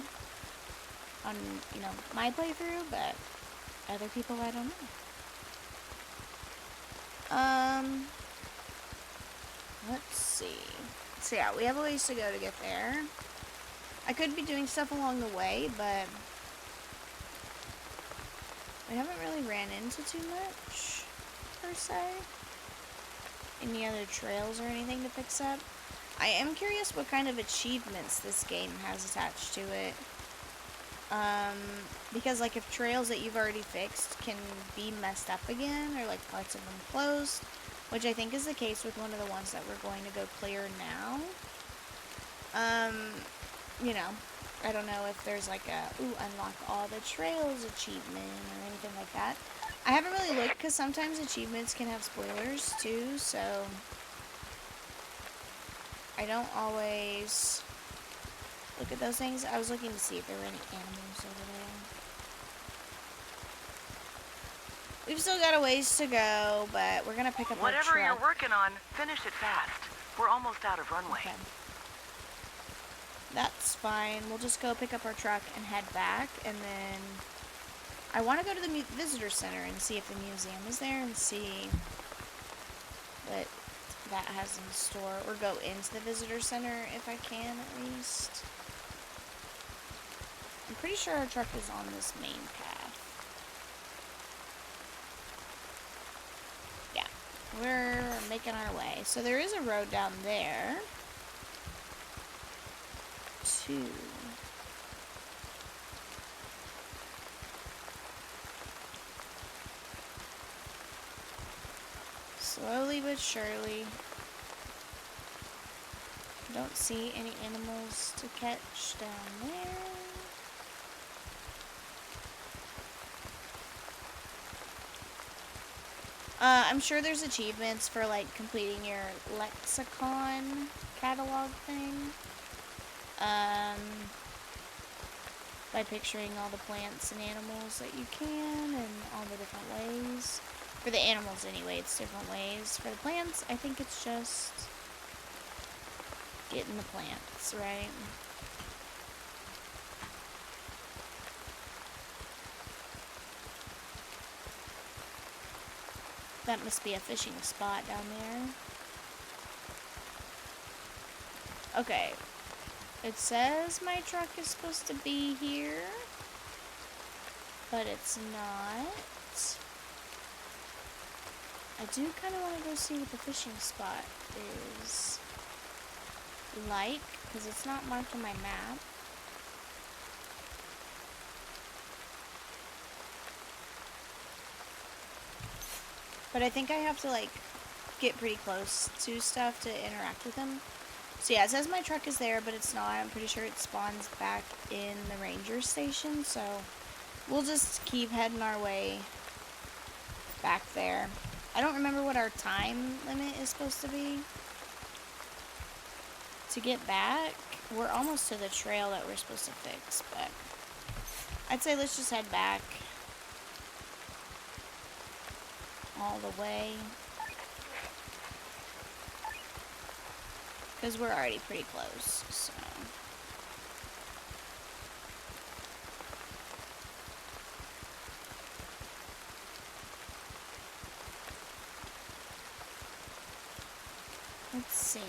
on, my playthrough, but other people, I don't know. Let's see. So yeah, we have a ways to go to get there. I could be doing stuff along the way, but I haven't really ran into too much, per se. Any other trails or anything to fix up. I am curious what kind of achievements this game has attached to it. Because, like, if trails that you've already fixed can be messed up again, or, like, parts of them closed, which I think is the case with one of the ones that we're going to go clear now. I don't know if there's like a, unlock all the trails achievement or anything like that. I haven't really looked because sometimes achievements can have spoilers too, so I don't always look at those things. I was looking to see if there were any animals over there. We've still got a ways to go, but we're gonna pick up our truck. Whatever you're working on, finish it fast. We're almost out of runway. Okay. That's fine. We'll just go pick up our truck and head back, and then I want to go to the visitor center and see if the museum is there and see what that has in store, or go into the visitor center if I can, at least. I'm pretty sure our truck is on this main path. Yeah, we're making our way. So there is a road down there. Slowly but surely. Don't see any animals to catch down there. I'm sure there's achievements for like completing your lexicon catalog thing. By picturing all the plants and animals that you can and all the different ways. For the animals anyway, it's different ways. For the plants, I think it's just getting the plants, right? That must be a fishing spot down there. Okay. It says my truck is supposed to be here, but it's not. I do kind of want to go see what the fishing spot is like, because it's not marked on my map. But I think I have to, like, get pretty close to stuff to interact with them. So yeah, it says my truck is there, but it's not. I'm pretty sure it spawns back in the ranger station, so we'll just keep heading our way back there. I don't remember what our time limit is supposed to be to get back. We're almost to the trail that we're supposed to fix, but I'd say let's just head back all the way, because we're already pretty close, so. Let's see.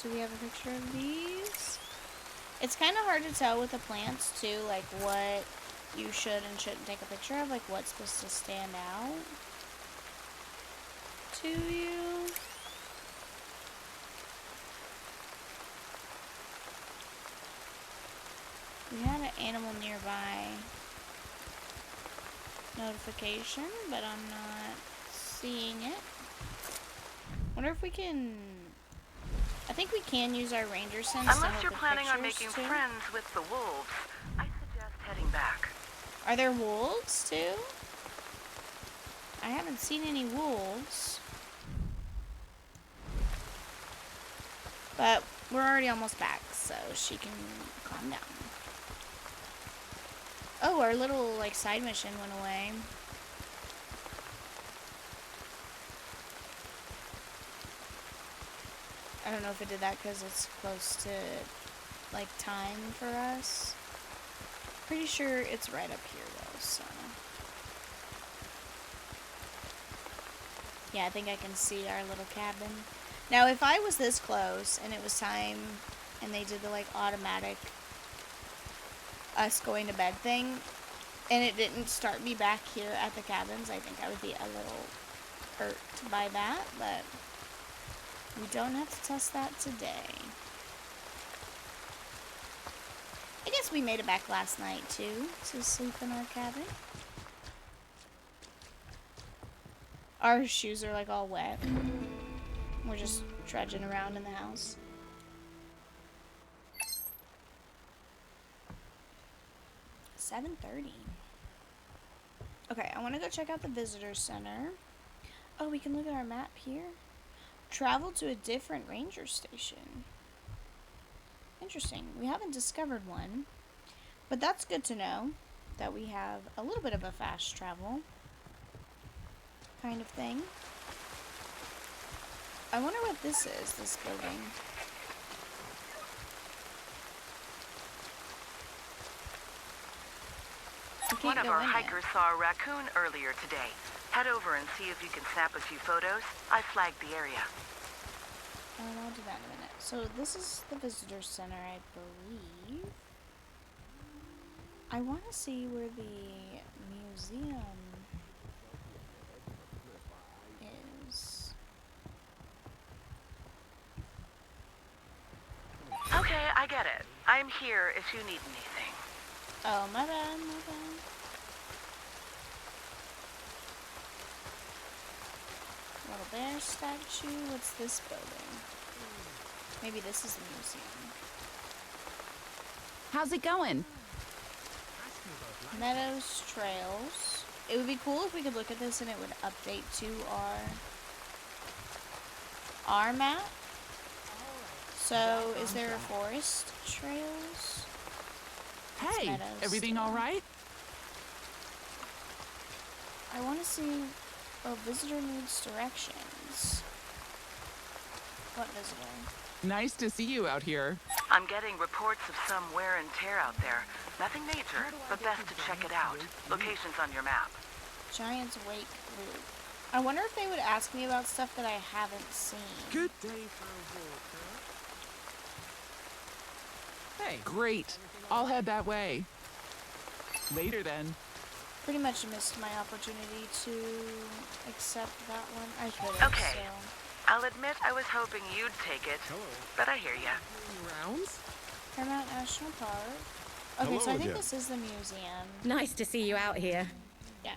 Do we have a picture of these? It's kind of hard to tell with the plants too, like what you should and shouldn't take a picture of, like what's supposed to stand out to you. We had an animal nearby notification, but I'm not seeing it. Wonder if we can... I think we can use our ranger sense to Unless help you're with planning on pictures, making too. friends with the wolves, I suggest heading back. Are there wolves too? I haven't seen any wolves. But we're already almost back, so she can calm down. Oh, our little like side mission went away. I don't know if it did that because it's close to like time for us. Pretty sure it's right up here though, so. Yeah, I think I can see our little cabin. Now, if I was this close and it was time and they did the like automatic us going to bed thing and it didn't start me back here at the cabins, I think I would be a little hurt by that, but we don't have to test that today. I guess we made it back last night too to sleep in our cabin. Our shoes are like all wet. We're just trudging around in the house. $7:30. Okay, I want to go check out the visitor center. Oh, we can look at our map here. Travel to a different ranger station. Interesting. We haven't discovered one, but that's good to know that we have a little bit of a fast travel kind of thing. I wonder what this is, this building. One of our hikers saw a raccoon earlier today. Head over and see if you can snap a few photos. I flagged the area. I'll do that in a minute. So this is the visitor center, I believe. I want to see where the museum is. Okay, I get it. I'm here if you need anything. Oh, my bad, my bad. Little bear statue. What's this building? Maybe this is the museum. How's it going? Meadows, trails. It would be cool if we could look at this and it would update to our map. So, is there a forest trails? Hey, Meadows everything all right? I want to see. Oh, visitor needs directions. What visitor? Nice to see you out here. I'm getting reports of some wear and tear out there. Nothing major, but best to check it out. Location's on your map. Giant's Wake Loop. I wonder if they would ask me about stuff that I haven't seen. Good day for a walk, huh? Hey. Great. I'll head that way. Later then. Pretty much missed my opportunity to accept that one. I could have, Okay. so. I'll admit I was hoping you'd take it, but I hear ya. Rounds? Paramount National Park. Okay, so I think this is the museum. Nice to see you out here. Yeah.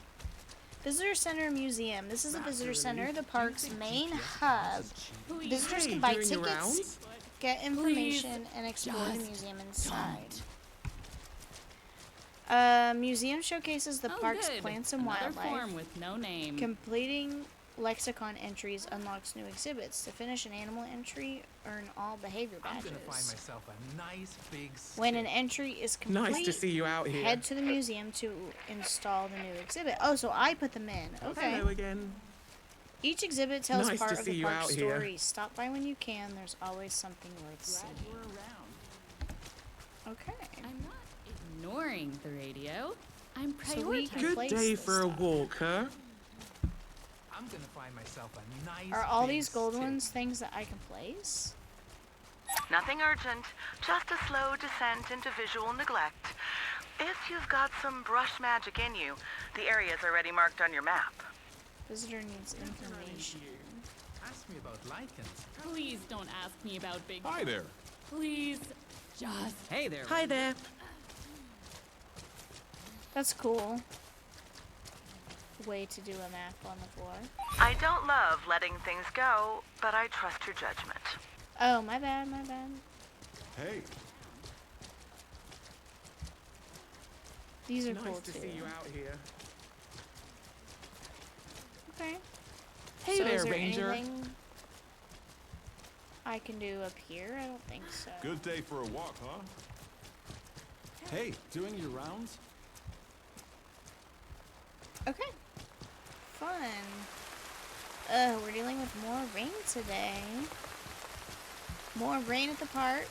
Visitor Center Museum. This is a visitor center, the park's main hub. Visitors can buy tickets, get information, and explore the museum inside. Museum showcases the park's plants and Another wildlife. form with no name. Completing lexicon entries unlocks new exhibits. To finish an animal entry, earn all behavior I'm badges. gonna find myself a nice big stick. When an entry is complete, Nice to see you out here. head to the museum to install the new exhibit. Oh, so I put them in. Okay. Hello again. Each exhibit tells Nice part to of see the you park's out here. story. Stop by when you can. There's always something worth seeing. Okay. I'm not ignoring the radio. I'm So we prioritizing. can Good place day this for a stuff. walk, huh? I'm gonna find myself a nice Are all big these gold stick. ones things that I can place? Nothing urgent, just a slow descent into visual neglect. If you've got some brush magic in you, the area's already marked on your map. Visitor needs information. Ask me about lichens. Please don't ask me about big. Hi there. Please, just. Hey there. Hi there. That's cool. Way to do a map on the floor. I don't love letting things go, but I trust your judgment. Oh, my bad, my bad. Hey. These are Nice cool to too. see you out here. Okay. Hey So there, is there Ranger. anything I can do up here? I don't think so. Good day for a walk, huh? Hey, doing your rounds? Okay. Fun. We're dealing with more rain today. More rain at the park.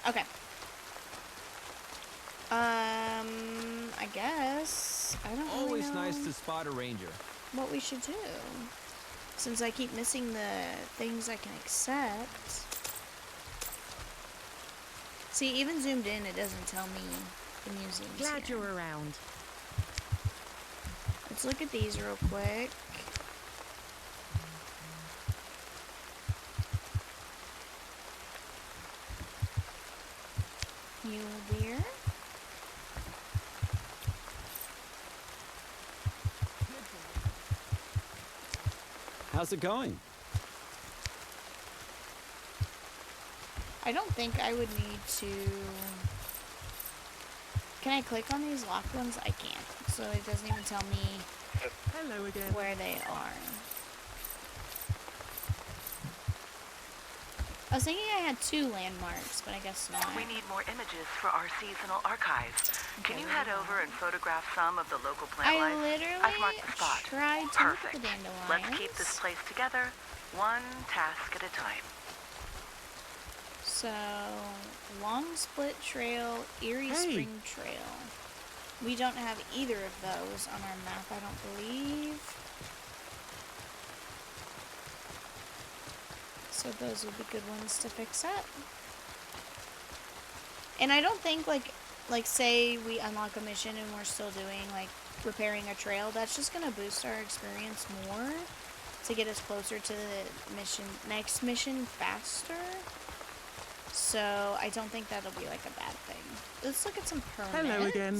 Okay. I guess. I don't really Always know nice to spot a ranger. what we should do. Since I keep missing the things I can accept. See, even zoomed in, it doesn't tell me the museums Glad here. you're around. Let's look at these real quick. Mule deer. How's it going? I don't think I would need to... Can I click on these locked ones? I can't. So it doesn't even tell me Hello again. where they are. I was thinking I had 2 landmarks, but I guess not. We need more images for our seasonal archive. Can you head over and photograph some of the local plant I life? literally I've marked the spot. tried to look at Perfect. the dandelions. Let's keep this place together, one task at a time. So, Long Split Trail, Erie Hey. Spring Trail. We don't have either of those on our map, I don't believe. So those would be good ones to fix up. And I don't think, like say we unlock a mission and we're still doing, like, repairing a trail, that's just going to boost our experience more to get us closer to the next mission faster. So I don't think that'll be, like, a bad thing. Let's look at some permits. Hello again.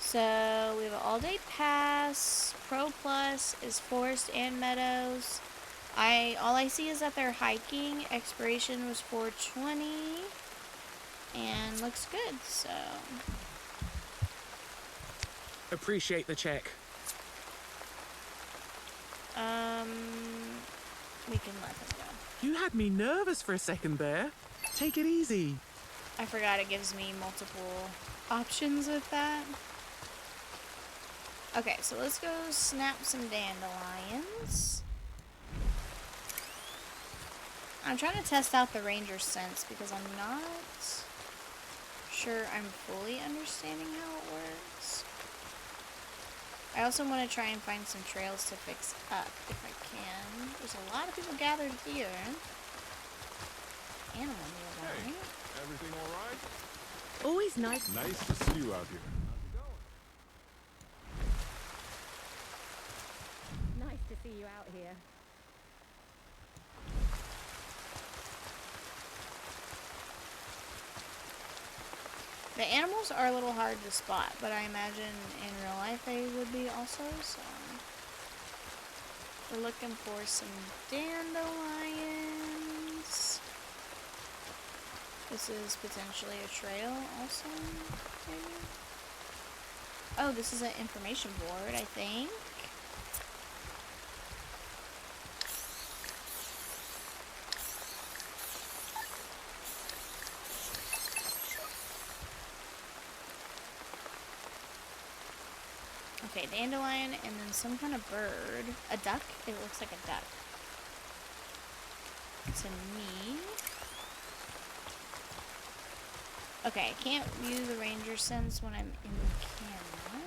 So we have an all-day pass. Pro Plus is forest and meadows. All I see is that they're hiking. Expiration was 4/20, and looks good. So Appreciate the check. we can let them go. You had me nervous for a second there. Take it easy. I forgot it gives me multiple options with that. Okay, so let's go snap some dandelions. I'm trying to test out the ranger sense because I'm not sure I'm fully understanding how it works. I also want to try and find some trails to fix up if I can. There's a lot of people gathered here. Animal nearby. Everything all right? Always nice. Nice to see you out here. Nice to see you out here. The animals are a little hard to spot, but I imagine in real life they would be also, so... We're looking for some dandelions. This is potentially a trail also, maybe? Oh, this is an information board, I think. Okay, dandelion and then some kind of bird. A duck? It looks like a duck. To me. Okay, I can't view the ranger sense when I'm in the camera.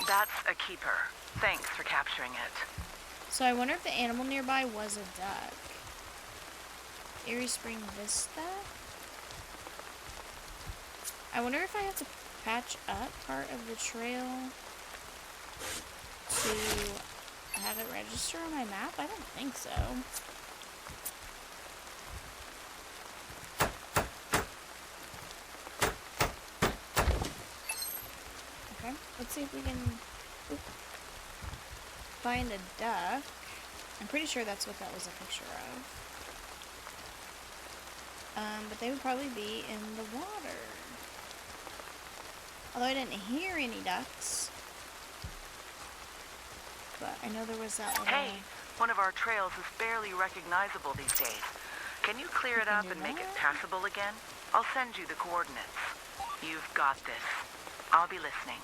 That's a keeper. Thanks for capturing it. So I wonder if the animal nearby was a duck. Erie Spring Vista? I wonder if I have to patch up part of the trail to have it register on my map? I don't think so. Okay, let's see if we can find a duck. I'm pretty sure that's what that was a picture of. But they would probably be in the water. Although I didn't hear any ducks. But I know there was that little... Hey, one of our trails is barely recognizable these days. Can you clear it up and make it passable again? I'll send you the coordinates. You've got this. I'll be listening.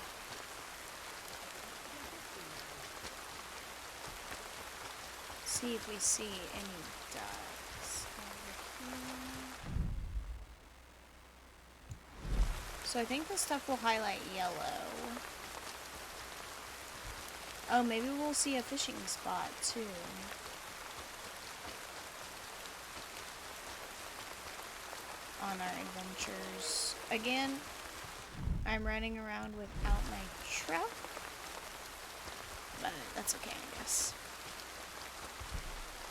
See if we see any ducks over here. So I think this stuff will highlight yellow. Oh, maybe we'll see a fishing spot too. On our adventures. Again, I'm running around without my truck. But that's okay, I guess.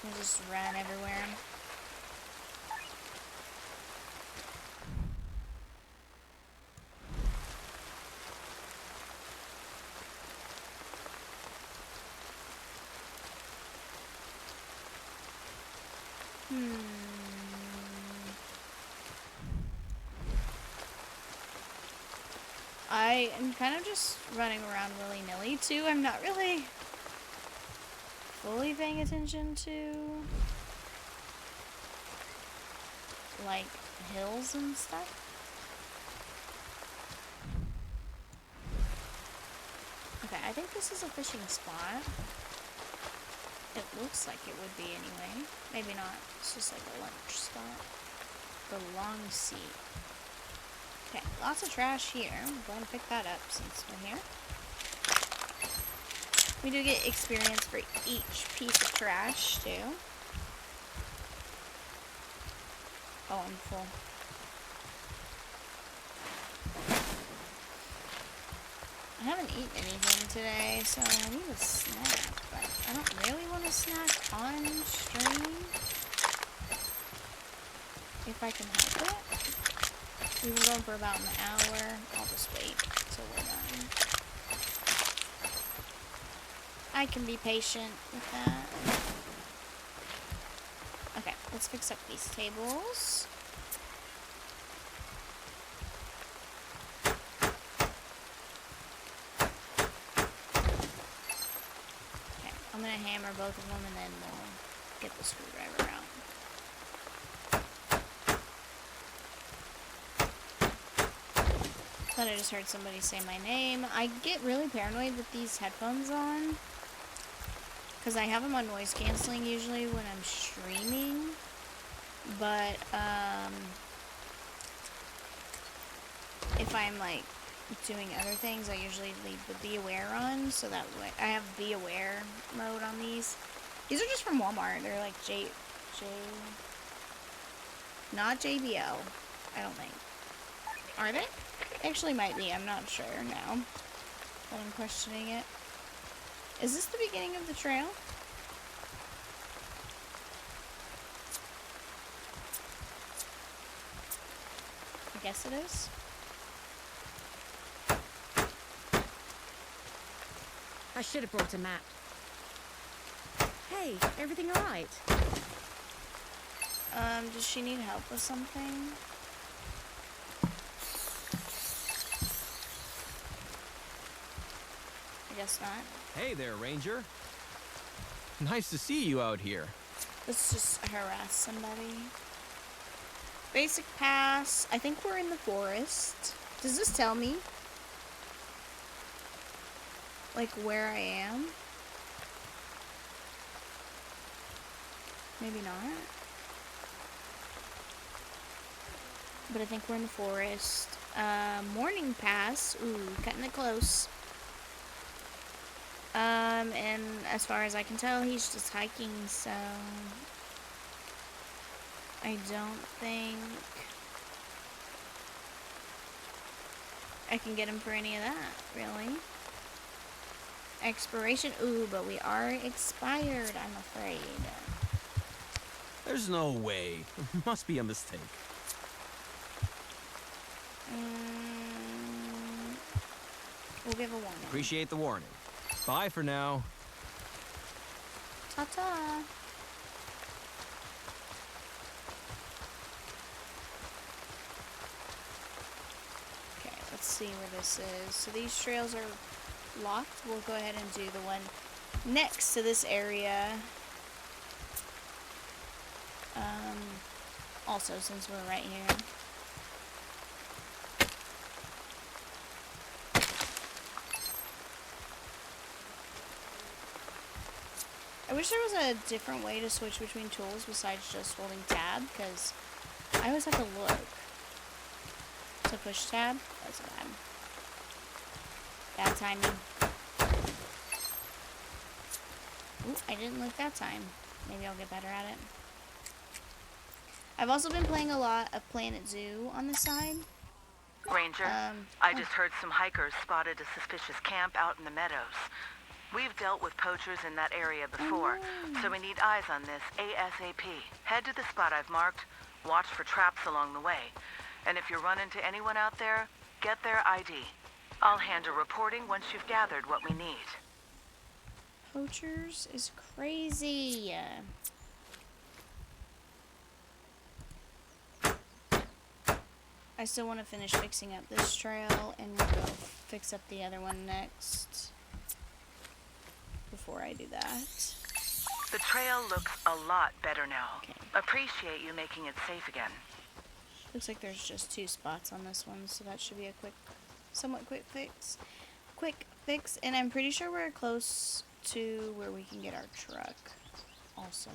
We'll just run everywhere. I am kind of just running around willy-nilly too. I'm not really fully paying attention to like hills and stuff. Okay, I think this is a fishing spot. It looks like it would be anyway. Maybe not. It's just like a lunch spot. The long seat. Okay, lots of trash here. I'm going to pick that up since we're here. We do get experience for each piece of trash, too. Oh, I'm full. I haven't eaten anything today, so I need a snack, but I don't really want a snack on stream. If I can help it. We've been going for about an hour. I'll just wait until we're done. I can be patient with that. Okay, let's fix up these tables. Okay, I'm gonna hammer both of them and then we'll get the screwdriver out. Thought I just heard somebody say my name. I get really paranoid with these headphones on because I have them on noise canceling usually when I'm streaming, but if I'm like doing other things, I usually leave the Be Aware on, so that way I have Be Aware mode on these. These are just from Walmart. They're like not JBL, I don't think. Are they? Actually might be, I'm not sure now that I'm questioning it. Is this the beginning of the trail? I guess it is. I should have brought a map. Hey, everything alright? Does she need help with something? I guess not. Hey there, Ranger. Nice to see you out here. Let's just harass somebody. Basic pass. I think we're in the forest. Does this tell me? Like where I am? Maybe not. But I think we're in the forest. Morning pass. Ooh, cutting it close. And as far as I can tell, he's just hiking, so I don't think I can get him for any of that, really. Expiration. Ooh, but we are expired, I'm afraid. There's no way. It must be a mistake. We'll give a warning. Appreciate the warning. Bye for now. Ta-ta. Okay, let's see where this is. So these trails are locked. We'll go ahead and do the one next to this area. Also, since we're right here. I wish there was a different way to switch between tools besides just holding tab, because I always have to look to push tab. That's bad. Bad timing. Ooh, I didn't look that time. Maybe I'll get better at it. I've also been playing a lot of Planet Zoo on the side. Ranger, I just heard some hikers spotted a suspicious camp out in the meadows. We've dealt with poachers in that area before, so we need eyes on this ASAP. Head to the spot I've marked, watch for traps along the way, and if you run into anyone out there, get their ID. I'll handle reporting once you've gathered what we need. Poachers is crazy. I still want to finish fixing up this trail, and we'll go fix up the other one next before I do that. The trail looks a lot better now. Okay. Appreciate you making it safe again. Looks like there's just 2 spots on this one, so that should be a somewhat quick fix. And I'm pretty sure we're close to where we can get our truck also.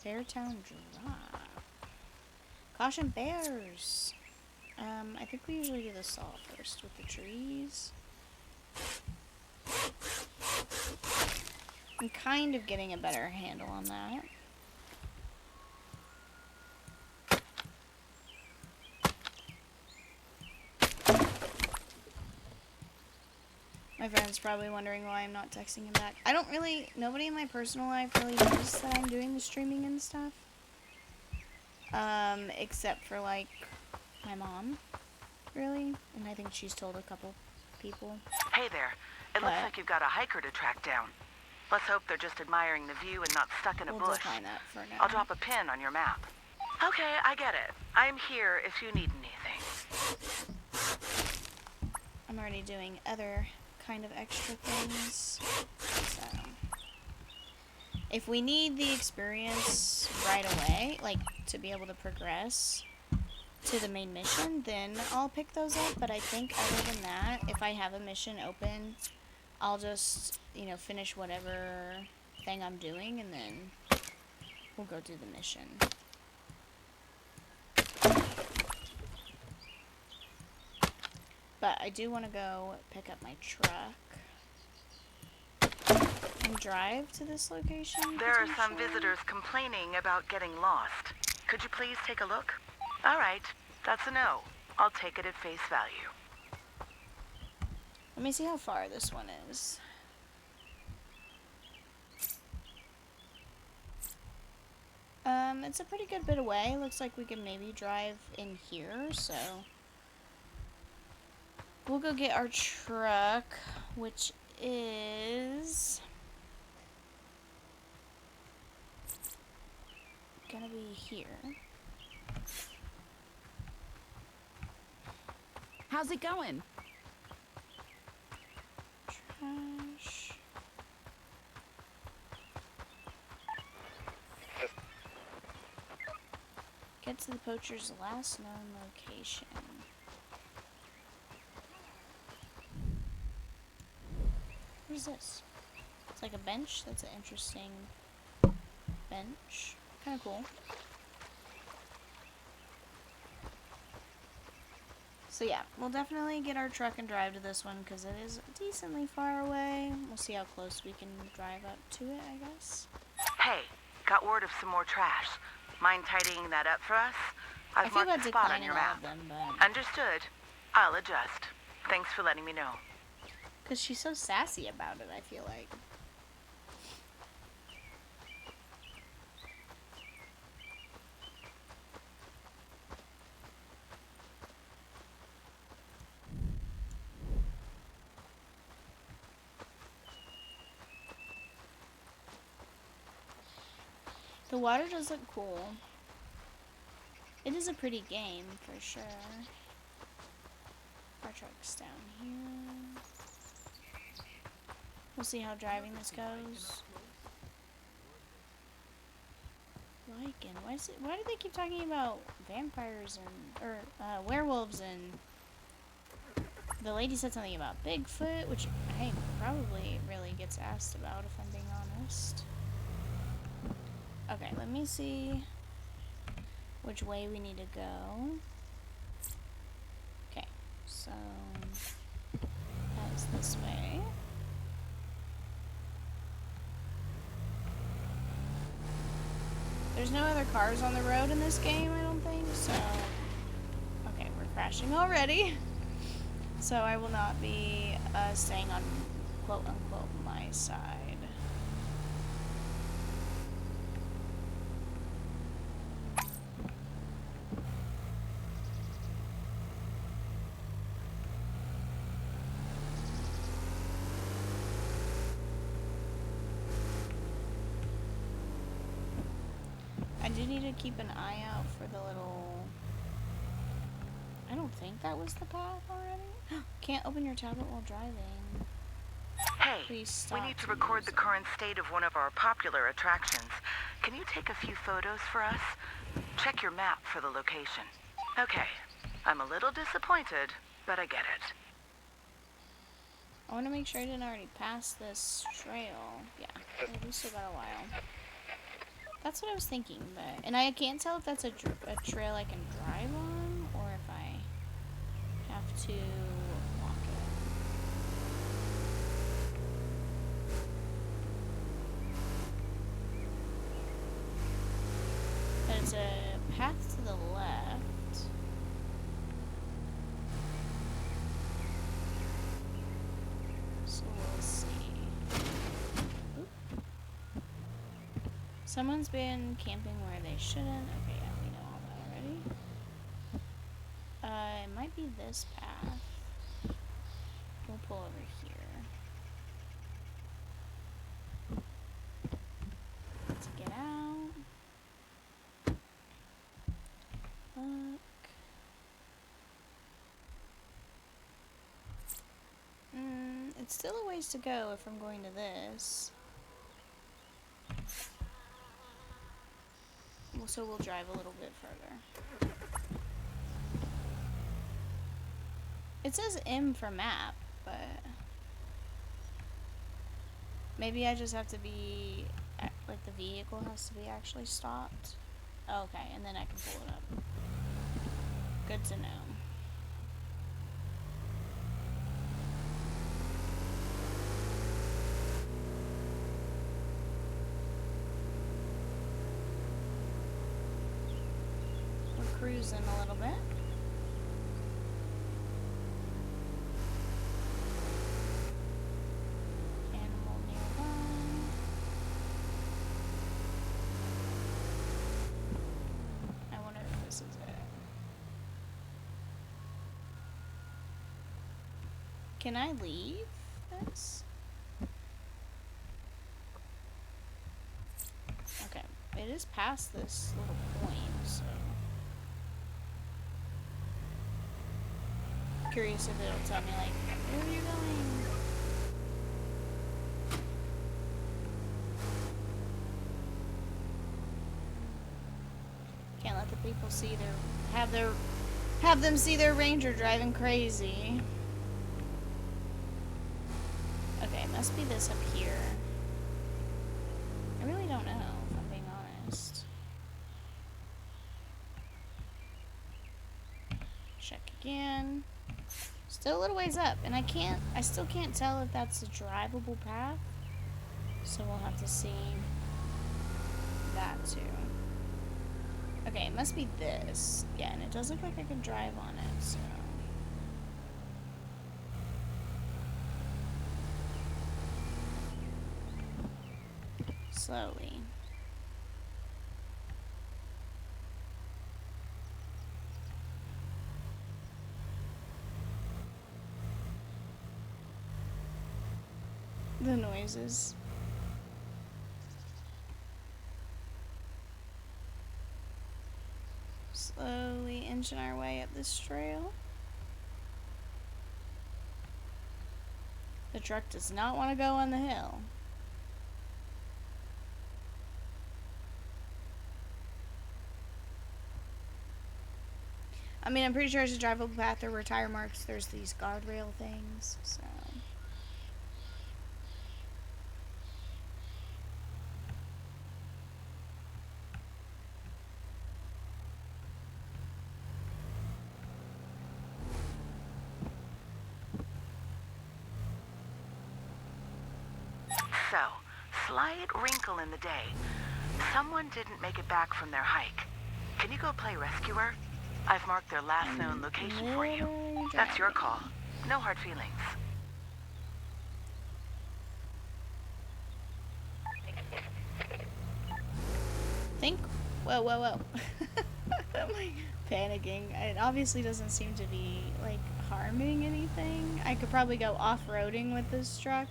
Beartown Drive. Caution bears. I think we usually do the saw first with the trees. I'm kind of getting a better handle on that. My friend's probably wondering why I'm not texting him back. Nobody in my personal life really knows that I'm doing the streaming and stuff. Except for, like, my mom, really. And I think she's told a couple people. Hey there. It looks like you've got a hiker to track down. Let's hope they're just admiring the view and not stuck in a We'll bush. define that for now. I'll drop a pin on your map. Okay, I get it. I'm here if you need anything. I'm already doing other kind of extra things. So, if we need the experience right away, like to be able to progress to the main mission, then I'll pick those up. But I think other than that, if I have a mission open, I'll just, finish whatever thing I'm doing, and then we'll go do the mission. But I do want to go pick up my truck and drive to this location. There are some visitors complaining about getting lost. Could you please take a look? All right, that's a no. I'll take it at face value. Let me see how far this one is. It's a pretty good bit away. Looks like we can maybe drive in here, so we'll go get our truck, which is gonna be here. How's it going? Trash. Get to the poacher's last known location. What is this? It's like a bench. That's an interesting bench. Kind of cool. So yeah, we'll definitely get our truck and drive to this one because it is decently far away. We'll see how close we can drive up to it, I guess. Hey, got word of some more trash. Mind tidying that up for us? I I've feel marked about the spot on declining your all map. of them, but... Understood. I'll adjust. Thanks for letting me know. Because she's so sassy about it, I feel like. The water does look cool. It is a pretty game, for sure. Our truck's down here. We'll see how driving this goes. Lycan. Why do they keep talking about vampires and... or, werewolves and... The lady said something about Bigfoot, which, hey, probably really gets asked about, if I'm being honest. Okay, let me see which way we need to go. Okay, so that's this way. There's no other cars on the road in this game, I don't think, so... Okay, we're crashing already. So I will not be staying on quote-unquote my side. I do need to keep an eye out for the little... I don't think that was the path already. Can't open your tablet while driving. Hey, Please stop we need to record use the it. current state of one of our popular attractions. Can you take a few photos for us? Check your map for the location. Okay, I'm a little disappointed, but I get it. I want to make sure I didn't already pass this trail. Yeah, we still got a while. That's what I was thinking, but... And I can't tell if that's a trail I can drive on, or if I have to walk it. But it's a path to the left. So we'll see. Oop. Someone's been camping where they shouldn't. Okay, yeah, we know all that already. It might be this path. We'll pull over here. Let's get out. Look. It's still a ways to go if I'm going to this. So we'll drive a little bit further. It says M for map, but maybe I just have to be, like the vehicle has to be actually stopped. Okay, and then I can pull it up. Good to know. We're cruising a little bit. Animal nearby. I wonder if this is it. Can I leave this? Okay, it is past this little point, so... Curious if it'll tell me, like, where are you going? Can't let the people see have them see their ranger driving crazy. Okay, it must be this up here. I really don't know, if I'm being again. Still a little ways up, and I still can't tell if that's a drivable path. So we'll have to see that too. Okay, it must be this. Yeah, and it does look like I can drive on it, so. Slowly. The noises. Slowly inching our way up this trail. The truck does not want to go on the hill. I mean, I'm pretty sure it's a drivable path. There were tire marks. There's these guardrail things, so. So, slight wrinkle in the day. Someone didn't make it back from their hike. Can you go play rescuer? I've marked their last known location for you. That's your call. No hard feelings. Whoa. I'm like panicking. It obviously doesn't seem to be like harming anything. I could probably go off-roading with this truck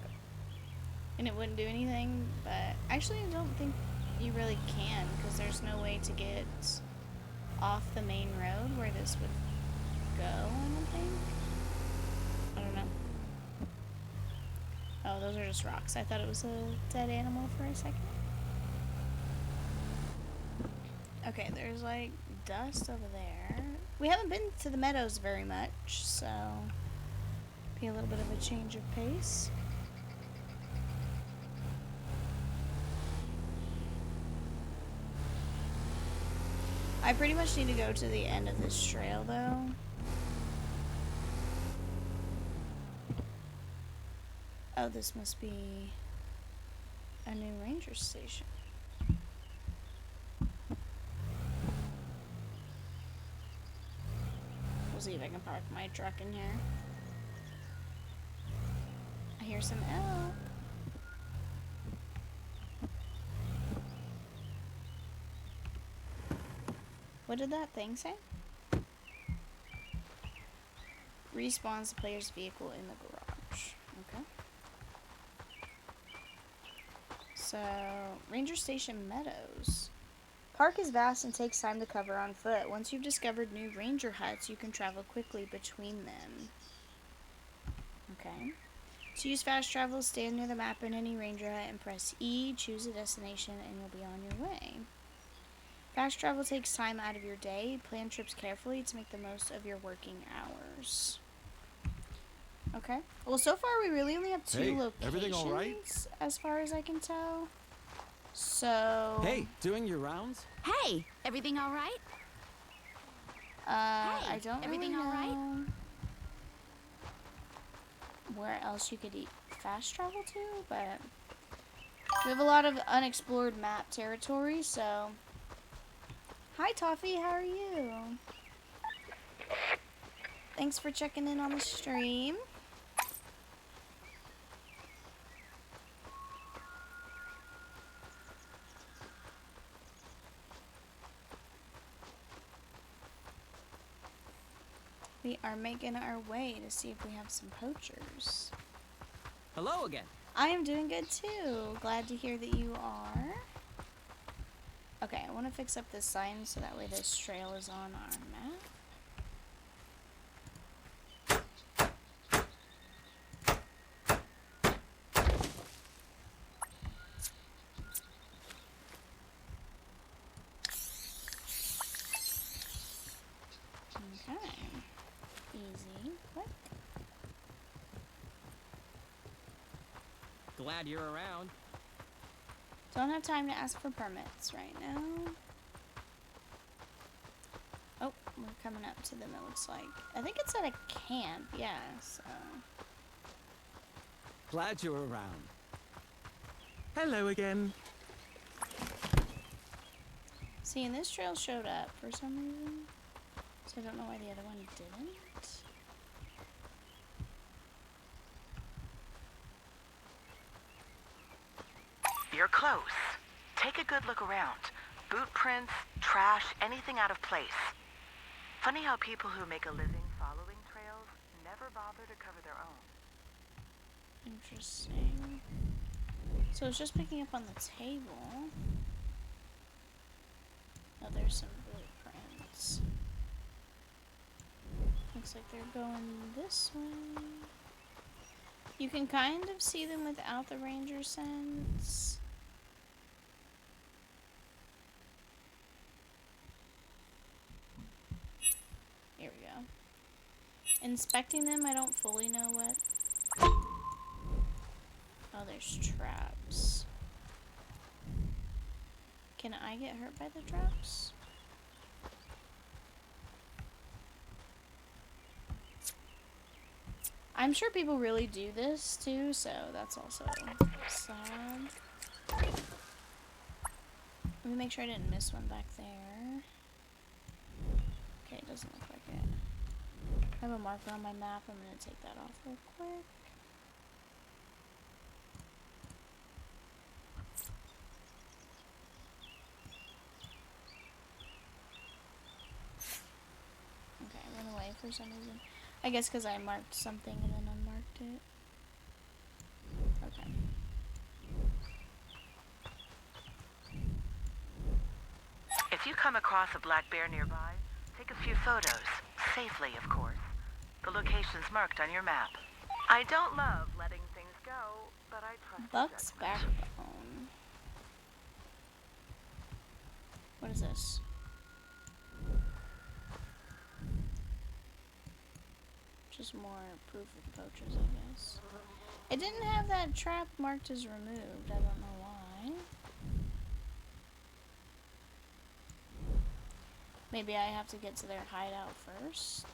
and it wouldn't do anything, but actually I don't think you really can because there's no way to get off the main road where this would go, I don't think. I don't know. Oh, those are just rocks. I thought it was a dead animal for a second. Okay, there's like dust over there. We haven't been to the meadows very much, so be a little bit of a change of pace. I pretty much need to go to the end of this trail though. Oh, this must be a new ranger station. We'll see if I can park my truck in here. I hear some elk. What did that thing say? Respawns the player's vehicle in the garage. Okay. So, Ranger Station Meadows. Park is vast and takes time to cover on foot. Once you've discovered new ranger huts, you can travel quickly between them. Okay. To use fast travel, stand near the map in any ranger hut and press E, choose a destination, and you'll be on your way. Fast travel takes time out of your day. Plan trips carefully to make the most of your working hours. Okay. Well, so far we really only have two locations, everything all right? as far as I can tell. So. Hey, doing your rounds? Hey, everything all right? I don't everything really all right? know where else you could fast travel to, but we have a lot of unexplored map territory, so. Hi, Toffee, how are you? Thanks for checking in on the stream. We are making our way to see if we have some poachers. Hello again. I am doing good too. Glad to hear that you are. Okay, I want to fix up this sign so that way this trail is on our map. Okay. Easy. Click. Glad you're around. Don't have time to ask for permits right now. Oh, we're coming up to them, it looks like. I think it's at a camp, yeah, so. Glad you're around. Hello again. See, and this trail showed up for some reason. So I don't know why the other one didn't. You're close. Take a good look around. Boot prints, trash, anything out of place. Funny how people who make a living following trails never bother to cover their own. Interesting. So it's just picking up on the table. Oh, there's some blueprints. Looks like they're going this way. You can kind of see them without the ranger sense. Here we go. Inspecting them, I don't fully know what. Oh, there's traps. Can I get hurt by the traps? I'm sure people really do this too, so that's also sad. Let me make sure I didn't miss one back there. Okay, it doesn't look like it. I have a marker on my map. I'm gonna take that off real quick. Okay, I went away for some reason. I guess because I marked something and then unmarked it. Okay. If you come across a black bear nearby, take a few photos. Safely, of course. The location's marked on your map. I don't love letting things go, but I trust your Buck's judgment. backbone. What is this? Just more proof of the poachers, I guess. It didn't have that trap marked as removed. I don't know why. Maybe I have to get to their hideout first.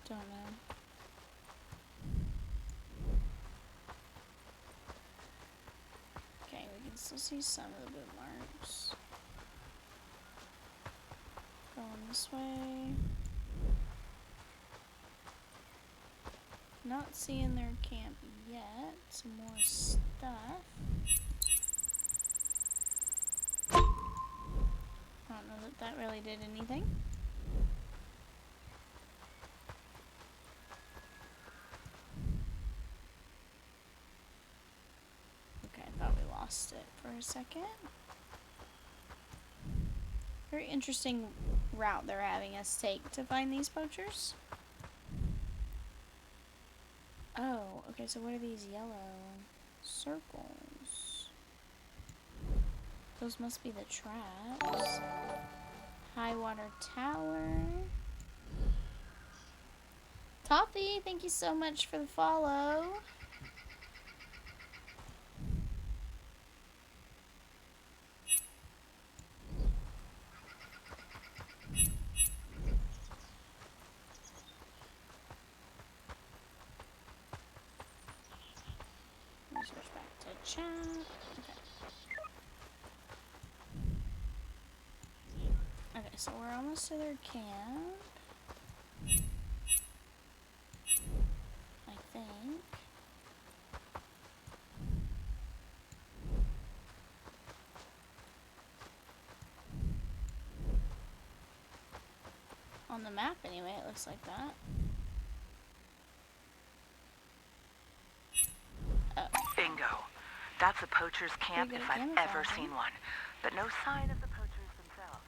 Don't know. Okay, we can still see some of the boot marks. Going this way. Not seeing their camp yet. Some more stuff. I don't know that that really did anything. Okay, I thought we lost it for a second. Very interesting route they're having us take to find these poachers. Oh, okay, so what are these yellow circles? Those must be the traps. High water tower. Toffee, thank you so much for the follow. Let me switch back to chat. Okay. Okay, so we're almost to their camp. I think. On the map, anyway, it looks like that. Bingo. That's a poacher's camp Pretty if good I've ever camouflaging. seen one. But no sign of the poachers themselves.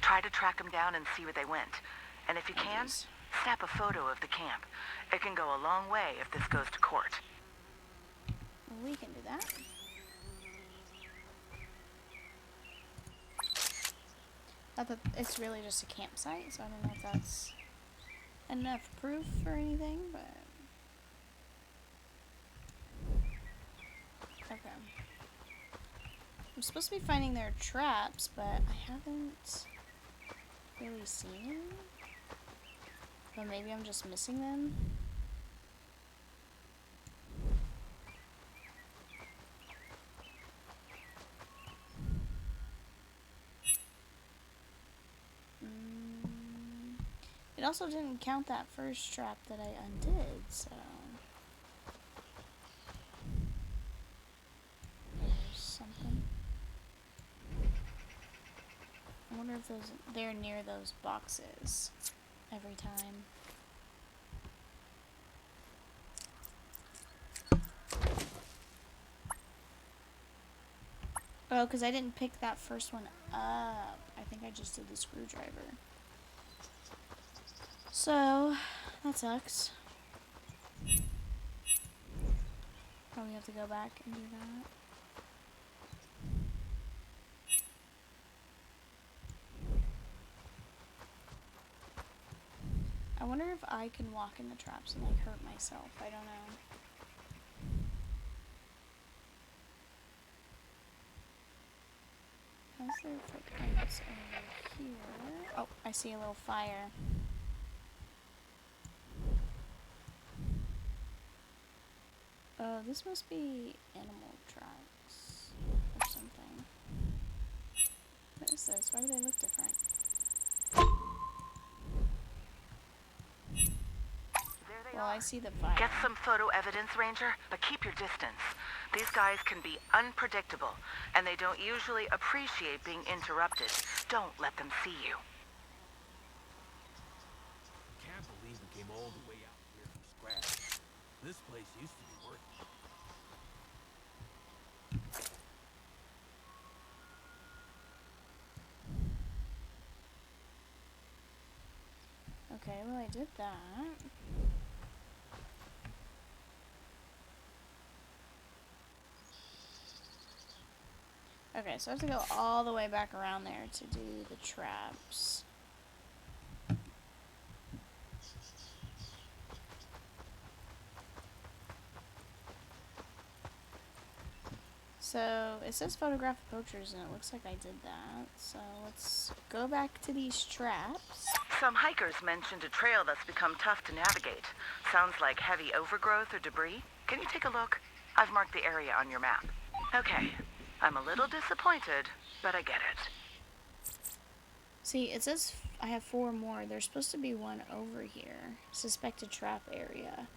Try to track them down and see where they went. And if you can, Jeez. snap a photo of the camp. It can go a long way if this goes to court. We can do that. Thought that it's really just a campsite, so I don't know if that's enough proof or anything, but okay. I'm supposed to be finding their traps, but I haven't really seen. But maybe I'm just missing them. It also didn't count that first trap that I undid, so... There's something. I wonder if they're near those boxes every time. Oh, because I didn't pick that first one up. I think I just did the screwdriver. So, that sucks. Probably have to go back and do that. I wonder if I can walk in the traps and like hurt myself. I don't know. How's their footprints over here? Oh, I see a little fire. Oh, this must be animal tracks or something. What is this? Why do they look different? Well, I see the fire. Get some photo evidence, Ranger, but keep your distance. These guys can be unpredictable, and they don't usually appreciate being interrupted. Don't let them see you. Can't believe we came all the way out here from scratch. This place used to be worth it. Okay, well I did that. Okay, so I have to go all the way back around there to do the traps. So, it says photograph the poachers, and it looks like I did that. So, let's go back to these traps. Some hikers mentioned a trail that's become tough to navigate. Sounds like heavy overgrowth or debris. Can you take a look? I've marked the area on your map. Okay, I'm a little disappointed, but I get it. See, it says I have 4 more. There's supposed to be one over here. Suspected trap area.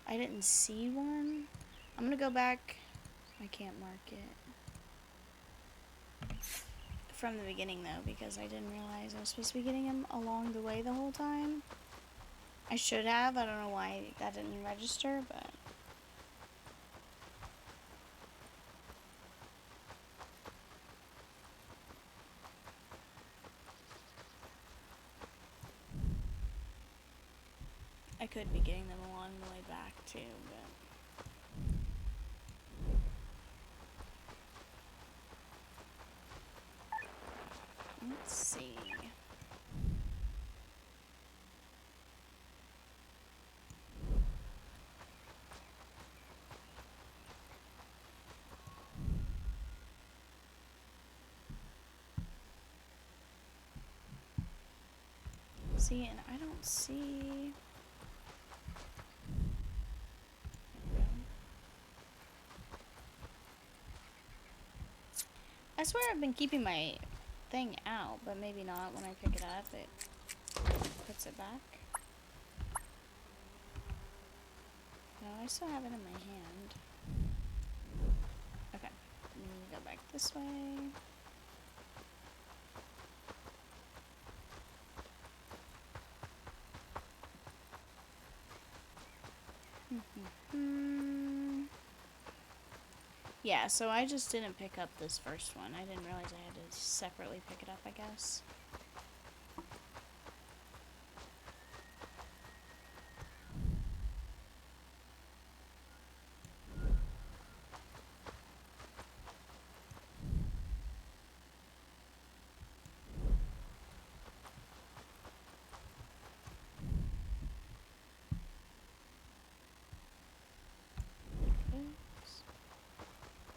I didn't see one. I'm gonna go back. I can't mark it from the beginning though, because I didn't realize I was supposed to be getting them along the way the whole time. I should have. I don't know why that didn't register, but I could be getting them along the way back too, but let's see. See, and I don't see. I swear I've been keeping my thing out, but maybe not. When I pick it up, it puts it back. No, I still have it in my hand. Okay, go back this way. Yeah, so I just didn't pick up this first one. I didn't realize I had to separately pick it up, I guess.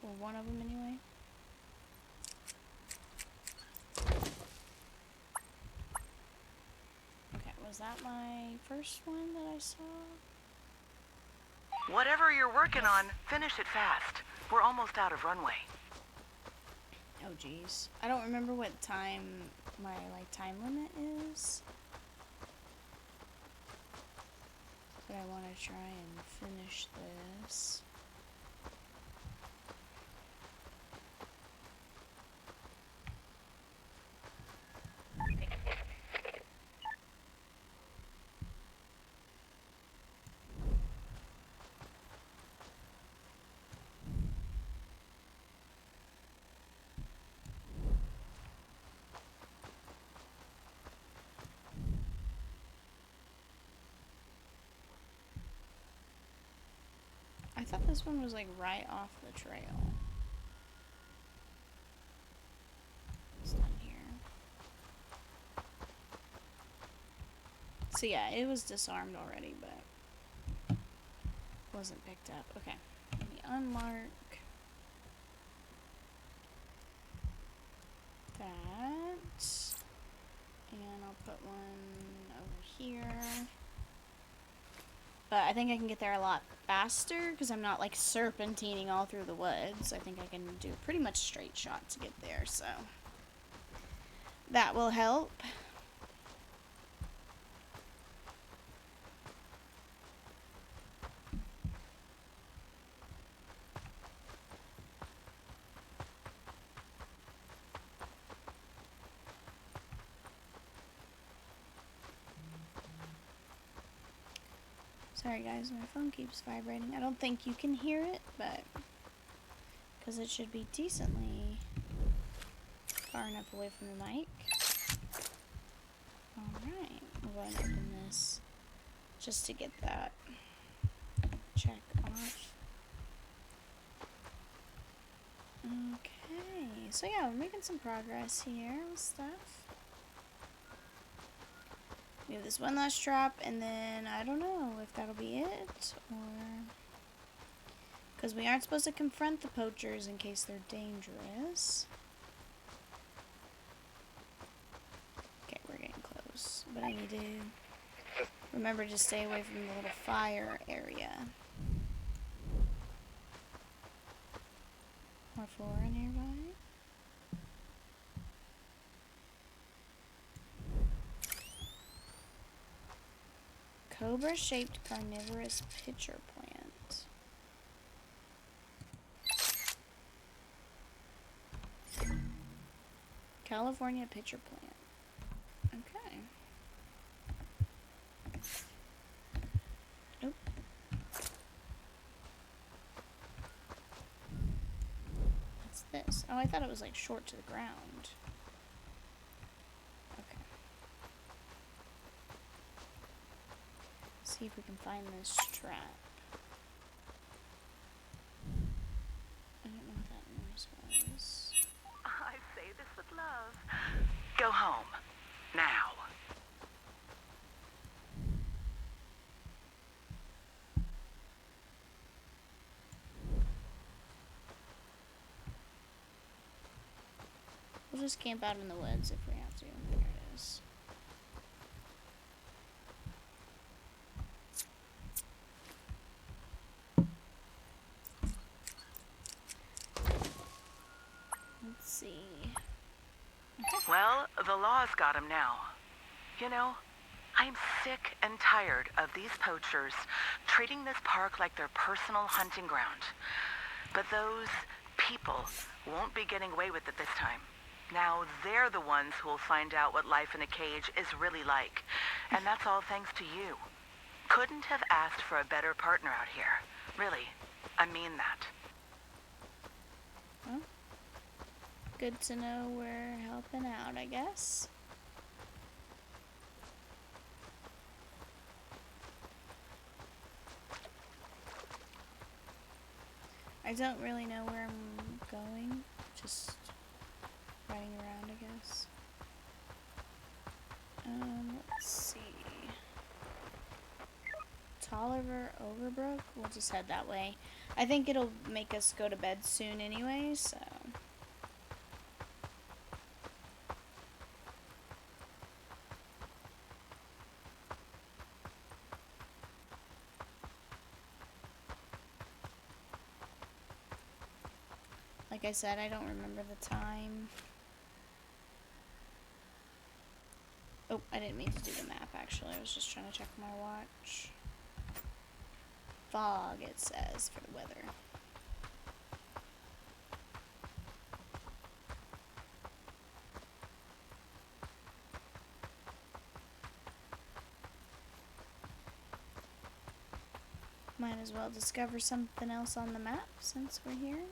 Or one of them anyway. Was that my first one that I saw? Whatever you're working on, finish it fast. We're almost out of runway. Oh jeez. I don't remember what time my time limit is. But I want to try and finish this. I thought this one was like right off the trail. It's not here. So yeah, it was disarmed already, but wasn't picked up. Okay, let me unmark that, and I'll put one over here. But I think I can get there a lot faster because I'm not like serpentining all through the woods. I think I can do pretty much straight shot to get there, so that will help. Sorry guys, my phone keeps vibrating. I don't think you can hear it, but because it should be decently far enough away from the mic. Alright, we'll go ahead and open this just to get that check off. Okay, so yeah, we're making some progress here with stuff. We have this one last trap, and then I don't know if that'll be it, or... because we aren't supposed to confront the poachers in case they're dangerous. Okay, we're getting close, but I need to remember to stay away from the little fire area. More flora nearby. Cobra-shaped carnivorous pitcher plant. California pitcher plant. Okay. Nope. What's this? Oh, I thought it was like short to the ground. Okay. See if we can find this trap. I don't know what that noise was. I say this with love. Go home. Now. We'll just camp out in the woods if we have to. There it is. Let's see. Well, the law's got him now. You know, I'm sick and tired of these poachers treating this park like their personal hunting ground. But those people won't be getting away with it this time. Now they're the ones who will find out what life in a cage is really like. And that's all thanks to you. Couldn't have asked for a better partner out here. Really, I mean that. Well, good to know we're helping out, I guess. I don't really know where I'm going. Just riding around, I guess. Let's see. Tolliver Overbrook. We'll just head that way. I think it'll make us go to bed soon anyway, so. Like I said, I don't remember the time. Oh, I didn't mean to do the map, actually. I was just trying to check my watch. Fog, it says, for the weather. Might as well discover something else on the map since we're here.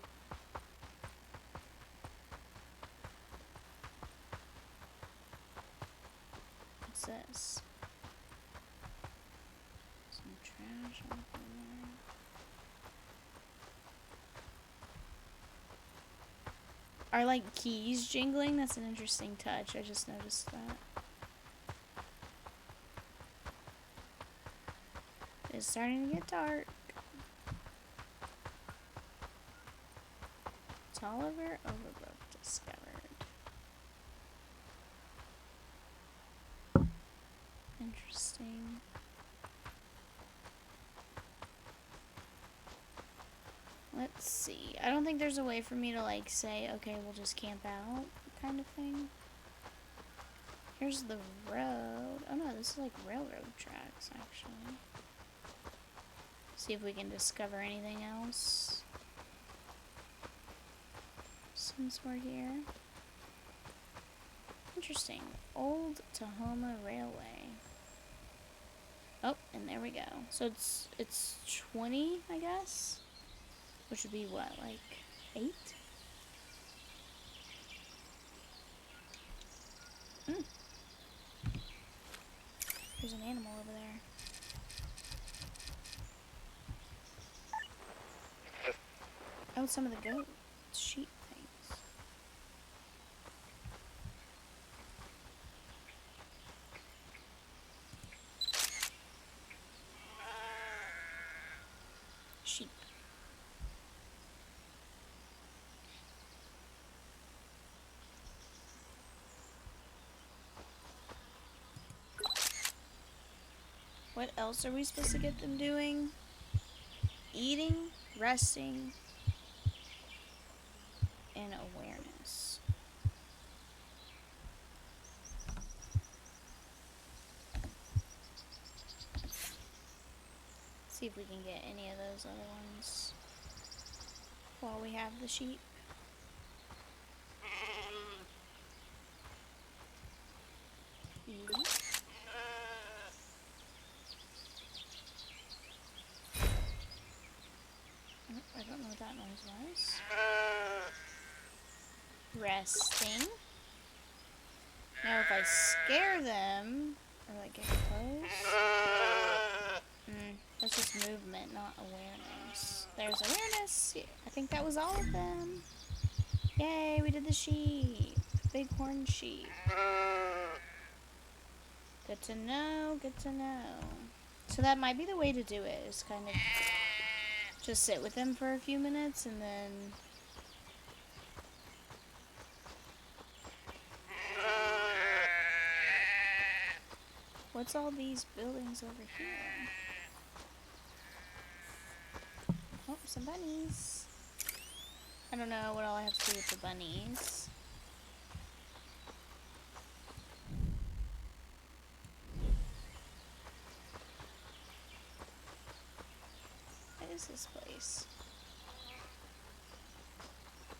What's this? Some trash on the floor. Are like keys jingling? That's an interesting touch. I just noticed that. It's starting to get dark. Tolliver Overbrook discovered. Interesting. Let's see. I don't think there's a way for me to like say, okay, we'll just camp out kind of thing. Here's the road. Oh no, this is like railroad tracks actually. See if we can discover anything else since we're here. Interesting. Old Tahoma Railway. Oh, and there we go. So it's 20, I guess? Which would be what, like 8? There's an animal over there. Oh, some of the goat sheep things. Sheep. What else are we supposed to get them doing? Eating, resting, and awareness. See if we can get any of those other ones while we have the sheep. Eat. Oh, I don't know what that noise was. Resting. Now if I scare them, or like get close. That's just movement, not awareness. There's awareness. Yeah, I think that was all of them. Yay, we did the sheep. Bighorn sheep. Good to know, good to know. So that might be the way to do it, is kind of just sit with them for a few minutes and then what's all these buildings over here? Oh, some bunnies. I don't know what all I have to do with the bunnies. What is this place?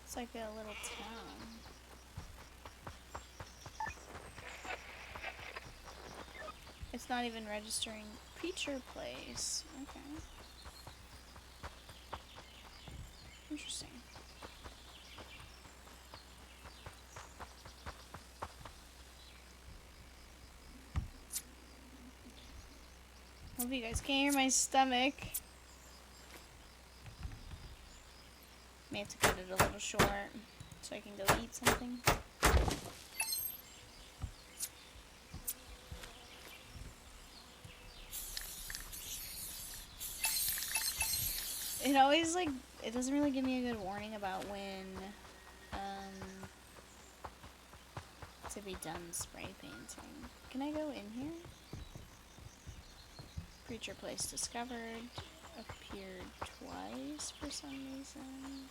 It's like a little town. It's not even registering Preacher Place. Okay. Interesting. Hope you guys can hear my stomach. May have to cut it a little short so I can go eat something. It always like, it doesn't really give me a good warning about when to be done spray painting. Can I go in here? Preacher Place discovered. Appeared twice for some reason.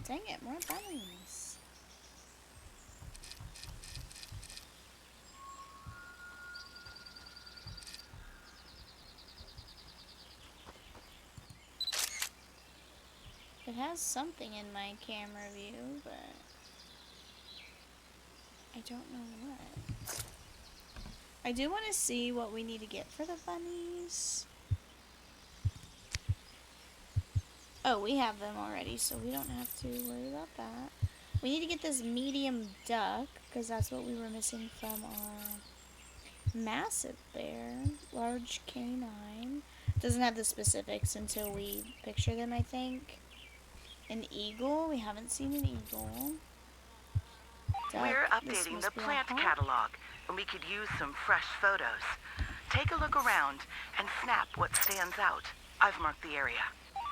Dang it, more bunnies. It has something in my camera view, but I don't know what. I do want to see what we need to get for the bunnies. Oh, we have them already, so we don't have to worry about that. We need to get this medium duck, because that's what we were missing from our massive bear. Large canine. Doesn't have the specifics until we picture them, I think. An eagle. We haven't seen an eagle. Duck. We're This updating must the be a plant hawk. catalog, and we could use some fresh photos. Take a look around and snap what stands out. I've marked the area.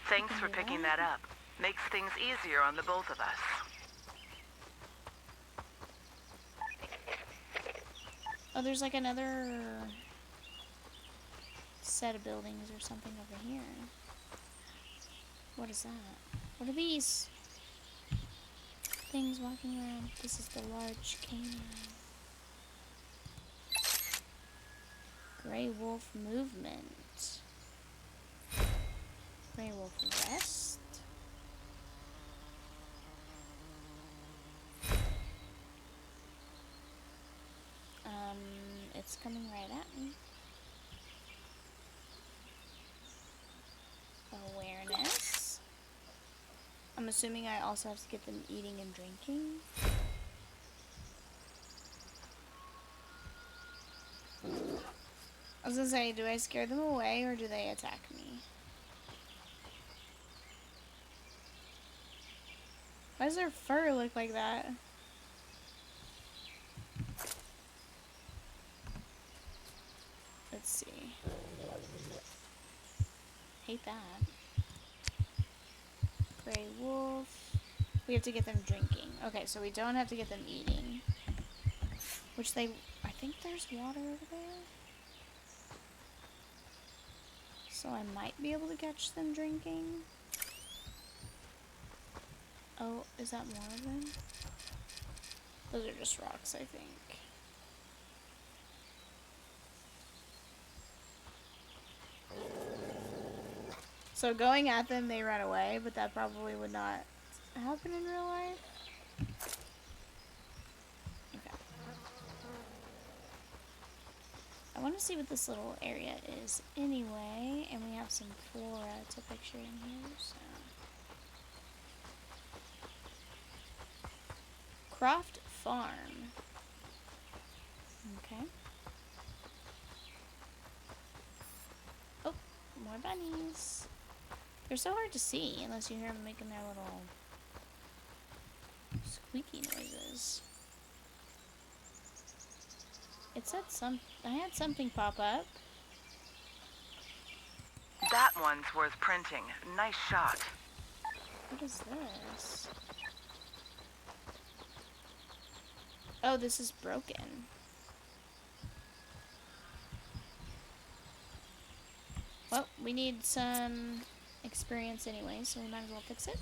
Thanks for do picking that. that up. Makes things easier on the both of us. Oh, there's like another set of buildings or something over here. What is that? What are these things walking around? This is the large canine. Gray wolf movement. Gray wolf rest. It's coming right at me. Awareness. I'm assuming I also have to get them eating and drinking. I was gonna say, do I scare them away or do they attack me? Why does their fur look like that? Let's see. Hate that. Gray wolf. We have to get them drinking. Okay, so we don't have to get them eating. Which they... I think there's water over there. So I might be able to catch them drinking. Oh, is that more of them? Those are just rocks, I think. So going at them, they run away, but that probably would not happen in real life. Okay. I want to see what this little area is anyway, and we have some flora to picture in here, so. Croft Farm. Okay. Oh, more bunnies. They're so hard to see unless you hear them making their little squeaky noises. It said I had something pop up. That one's worth printing. Nice shot. What is this? Oh, this is broken. Well, we need some experience anyway, so we might as well fix it.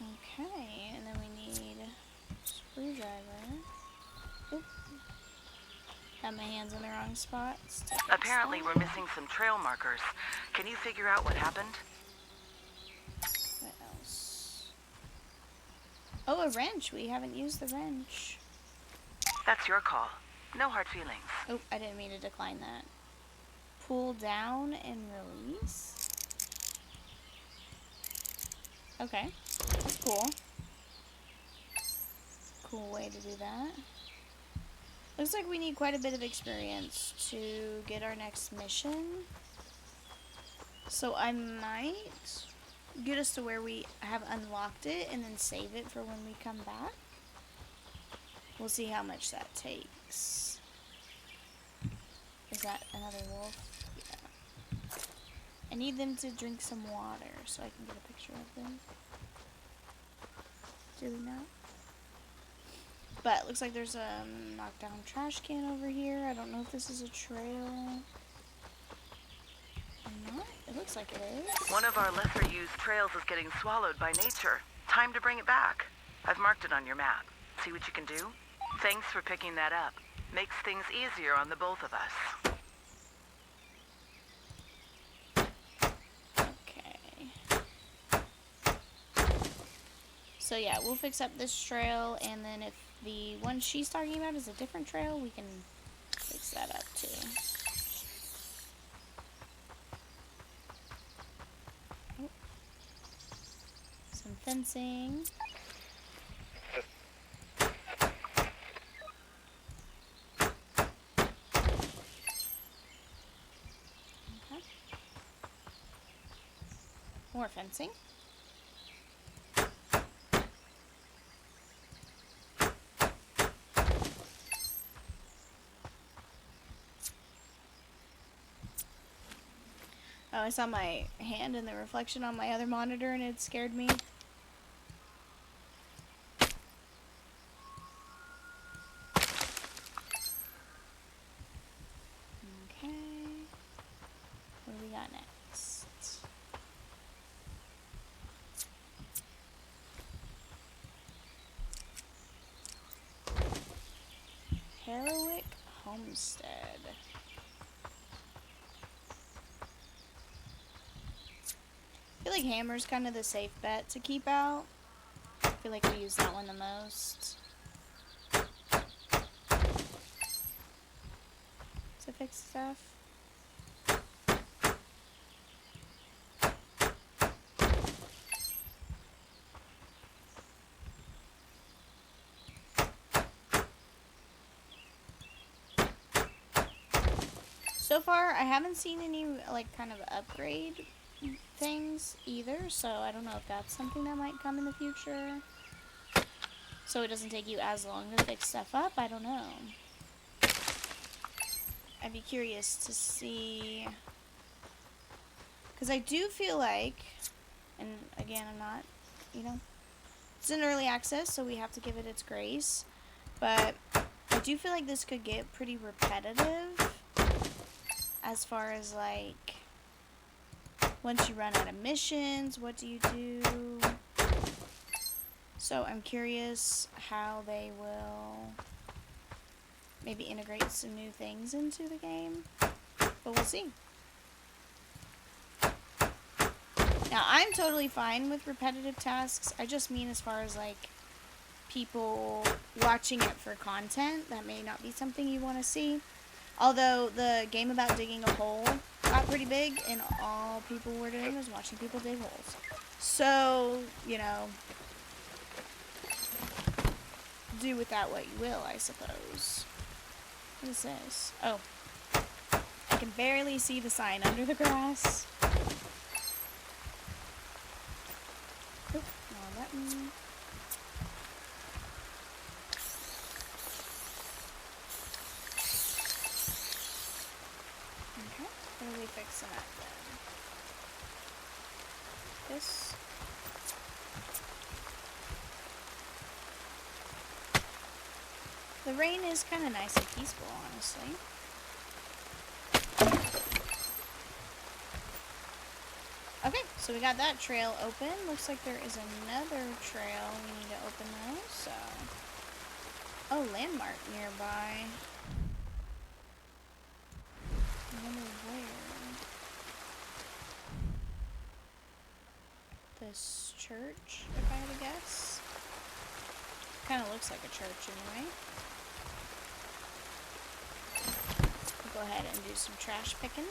Okay, and then we need a screwdriver. Oop. Have my hands in the wrong spots. to fix Apparently, that. we're missing some trail markers. Can you figure out what happened? What else? Oh, a wrench. We haven't used the wrench. That's your call. No hard feelings. Oh, I didn't mean to decline that. Pull down and release. Okay, that's cool. Cool way to do that. Looks like we need quite a bit of experience to get our next mission. So I might get us to where we have unlocked it and then save it for when we come back. We'll see how much that takes. Is that another wolf? Yeah. I need them to drink some water so I can get a picture of them. Do we not? But looks like there's a knockdown trash can over here. I don't know if this is a trail or not. It looks like it is. One of our lesser used trails is getting swallowed by nature. Time to bring it back. I've marked it on your map. See what you can do? Thanks for picking that up. Makes things easier on the both of us. Okay. So yeah, we'll fix up this trail, and then if the one she's talking about is a different trail, we can fix that up too. Oh. Some fencing. Okay. More fencing. Oh, I saw my hand in the reflection on my other monitor and it scared me. Okay. What do we got next? Harrowick Homestead. I feel like Hammer's kind of the safe bet to keep out. I feel like we use that one the most. To fix stuff. So far, I haven't seen any, like, kind of upgrade things either, so I don't know if that's something that might come in the future. So it doesn't take you as long to fix stuff up, I don't know. I'd be curious to see, because I do feel like, and again, I'm not, you know, it's in early access, so we have to give it its grace, but I do feel like this could get pretty repetitive as far as, like, once you run out of missions, what do you do? So I'm curious how they will maybe integrate some new things into the game, but we'll see. Now, I'm totally fine with repetitive tasks. I just mean as far as, like, people watching it for content. That may not be something you want to see. Although the game about digging a hole got pretty big, and all people were doing was watching people dig holes. So, you know, do with that what you will, I suppose. What is this? Oh. I can barely see the sign under the grass. Oop, wrong button. Okay, what are we fixing up then? This. The rain is kind of nice and peaceful, honestly. Okay, so we got that trail open. Looks like there is another trail we need to open though, so. Oh, landmark nearby. I wonder where. This church, if I had to guess. Kind of looks like a church anyway. We'll go ahead and do some trash picking.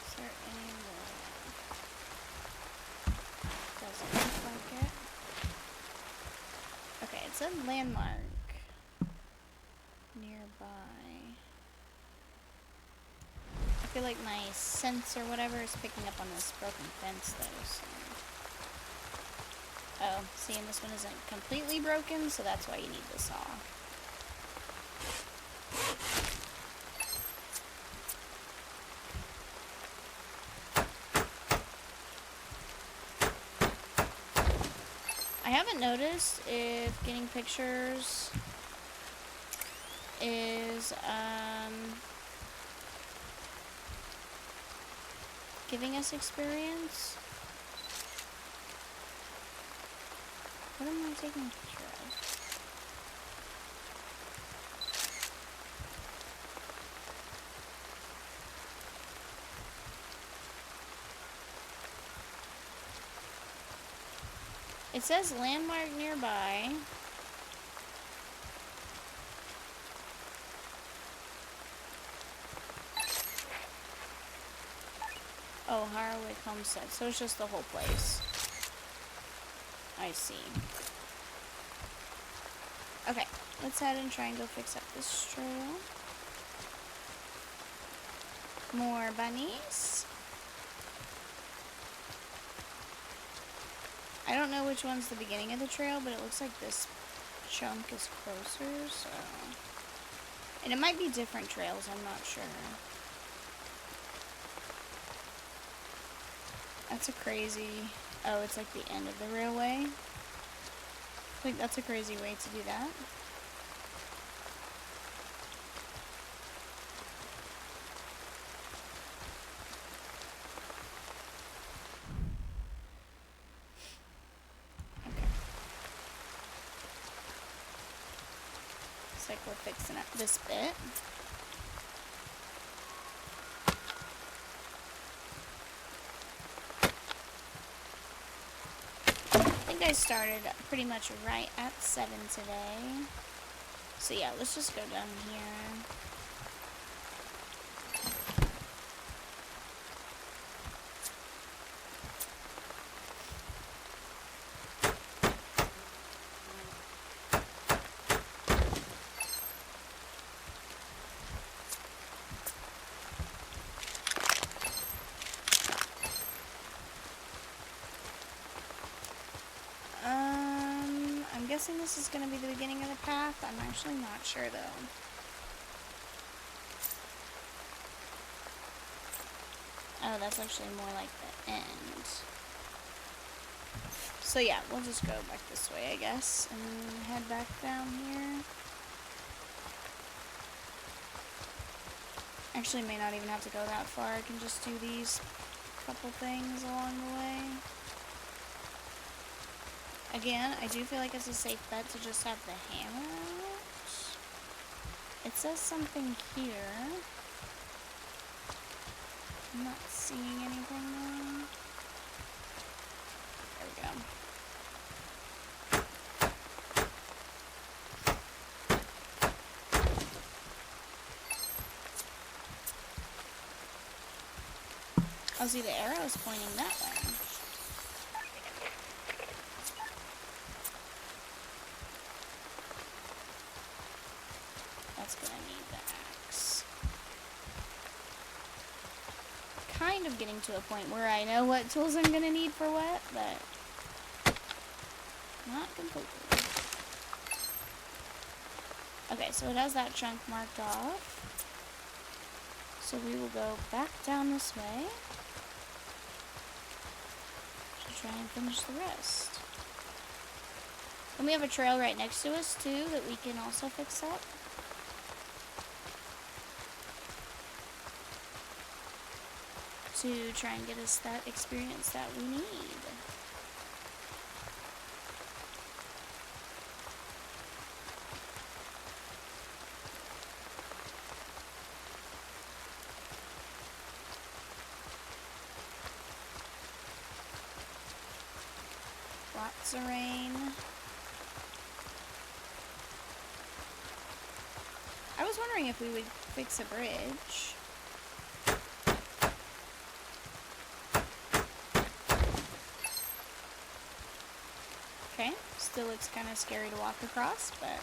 Is there any more? Doesn't look like it. Okay, it's a landmark nearby. feel like my sense or whatever is picking up on this broken fence though, so. Oh, see, and this one isn't completely broken, so that's why you need the saw. I haven't noticed if getting pictures is, giving us experience. What am I taking a picture of? It says landmark nearby. Oh, Harwick Homestead. So it's just the whole place. I see. Okay, let's head and try and go fix up this trail. More bunnies. I don't know which one's the beginning of the trail, but it looks like this chunk is closer, so... And it might be different trails, I'm not sure. That's a crazy... Oh, it's like the end of the railway. I think that's a crazy way to do that. Okay. Looks like we're fixing up this bit. I started pretty much right at 7 today. So yeah, let's just go down here. I'm guessing this is going to be the beginning of the path. I'm actually not sure though. Oh, that's actually more like the end. So yeah, we'll just go back this way, I guess, and head back down here. Actually, may not even have to go that far. I can just do these couple things along the way. Again, I do feel like it's a safe bet to just have the hammer out. It says something here. I'm not seeing anything though. There we go. Oh, see, the arrow is pointing that way. That's gonna need the axe. Kind of getting to a point where I know what tools I'm gonna need for what, but not completely. Okay, so it has that chunk marked off. So we will go back down this way to try and finish the rest. And we have a trail right next to us too that we can also fix up. To try and get us that experience that we need. Lots of rain. I was wondering if we would fix a bridge. Okay, still looks kind of scary to walk across, but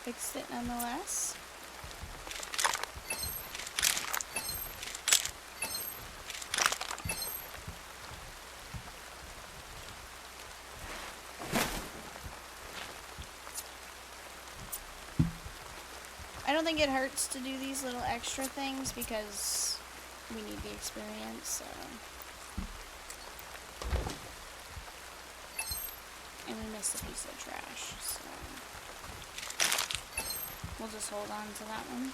fixed it nonetheless. I don't think it hurts to do these little extra things because we need the experience, so. And we missed a piece of trash, so. We'll just hold on to that one.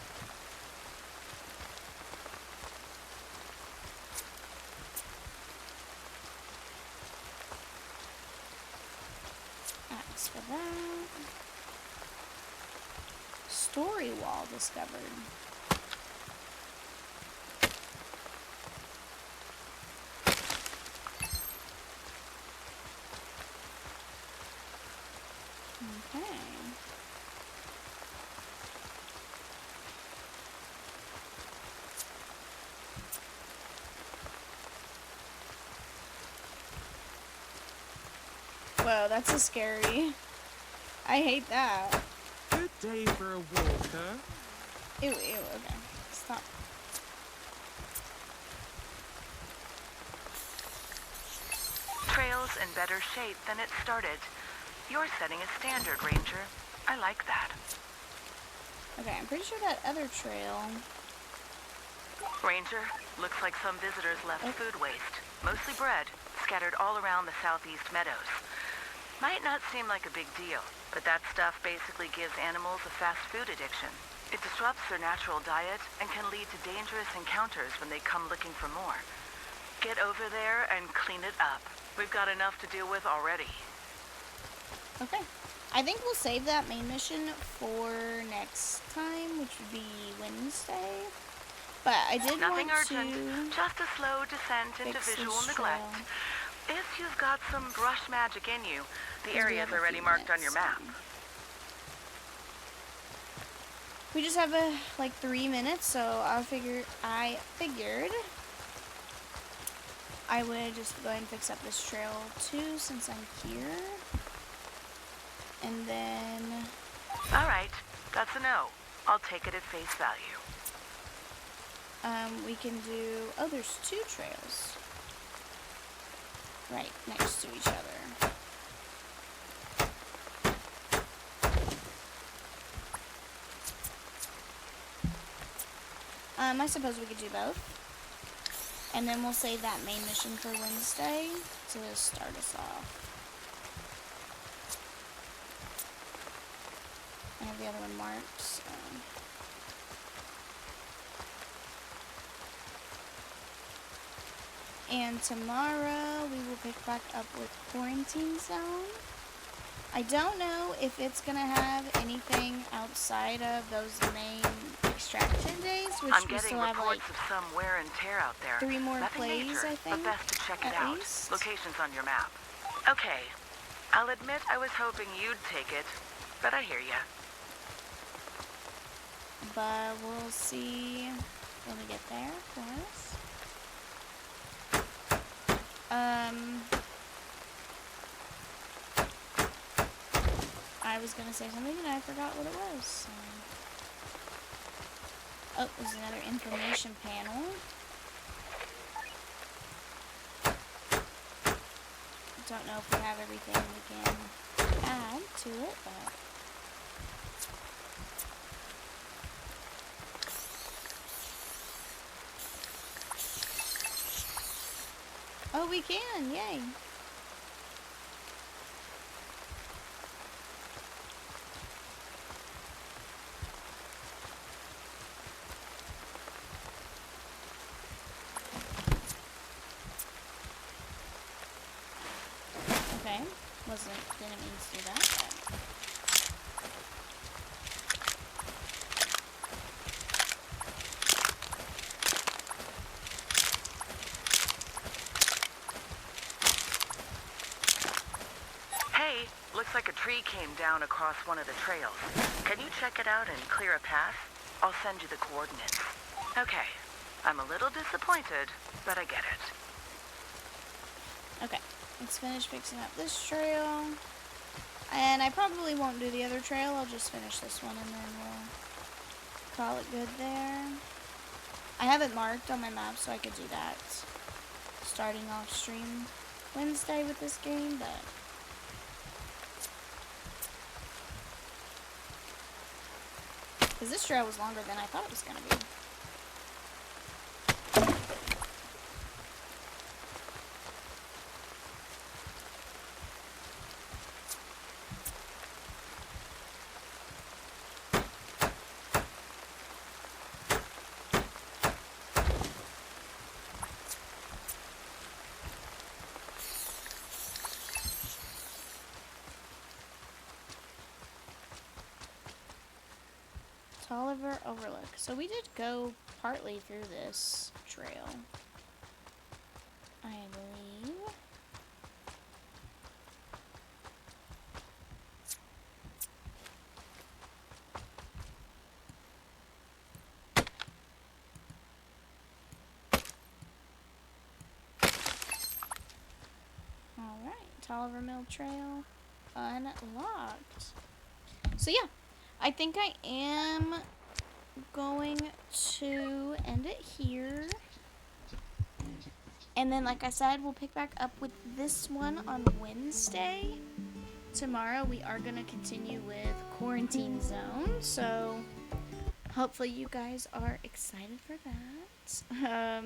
That's for that. Story wall discovered. Okay. Whoa, that's a scary. I hate that. Good day for a walker. Ew, okay. Stop. Trail's in better shape than it started. You're setting a standard, Ranger. I like that. Okay, I'm pretty sure that other trail. Ranger, looks like some visitors left food waste, mostly bread, scattered all around the southeast meadows. Might not seem like a big deal, but that stuff basically gives animals a fast food addiction. It disrupts their natural diet and can lead to dangerous encounters when they come looking for more. Get over there and clean it up. We've got enough to deal with already. Okay. I think we'll save that main mission for next time, which would be Wednesday. But I did Nothing want urgent, to just a slow descent into fix visual this neglect. trail. If you've got some brush magic in you, the We area's have a already few marked on your minutes, map. We just have like 3 minutes, so I figured I would just go ahead and fix up this trail too, since I'm here. And then All right, that's a no. I'll take it at face value. we can do. Oh, there's 2 trails right next to each other. I suppose we could do both. And then we'll save that main mission for Wednesday to start us off. I have the other one marked, so. And tomorrow we will pick back up with Quarantine Zone. I don't know if it's gonna have anything outside of those main extraction days, which I'm we getting still have like reports of some wear and tear out there. 3 more Nothing plays, major, I think, but best to check it at out. least. Location's on your map. Okay, I'll admit I was hoping you'd take it, but I hear ya. But we'll see when we get there, of course. I was gonna say something and I forgot what it was. So. Oh, there's another information panel. Don't know if we have everything we can add to it, but. Oh, we can! Yay! Okay, didn't mean to do that, but. Hey, looks like a tree came down across one of the trails. Can you check it out and clear a path? I'll send you the coordinates. Okay, I'm a little disappointed, but I get it. Okay, let's finish fixing up this trail. And I probably won't do the other trail, I'll just finish this one and then we'll call it good there. I have it marked on my map so I could do that starting off stream Wednesday with this game, but Because this trail was longer than I thought it was going to be. Tolliver Overlook. So we did go partly through this trail, I believe. Alright, Tolliver Mill Trail unlocked. So yeah, I think I am going to end it here. And then, like I said, we'll pick back up with this one on Wednesday. Tomorrow we are going to continue with Quarantine Zone. So hopefully you guys are excited for that.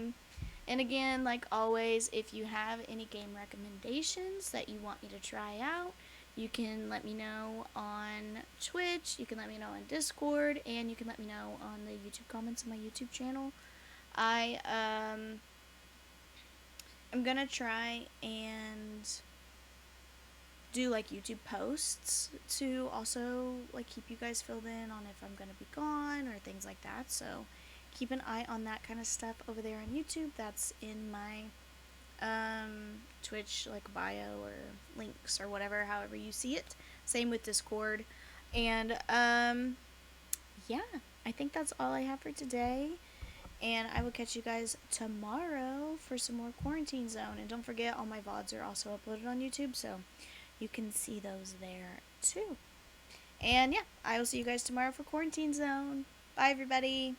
And again, like always, if you have any game recommendations that you want me to try out, you can let me know on Twitch, you can let me know on Discord, and you can let me know on the YouTube comments on my YouTube channel. I'm gonna try and do like YouTube posts to also like keep you guys filled in on if I'm gonna be gone or things like that. So keep an eye on that kind of stuff over there on YouTube. That's in my Twitch like bio or links or whatever, however you see it. Same with Discord. And yeah, I think that's all I have for today. And I will catch you guys tomorrow for some more Quarantine Zone. And don't forget, all my VODs are also uploaded on YouTube, so you can see those there too. And yeah, I will see you guys tomorrow for Quarantine Zone. Bye, everybody.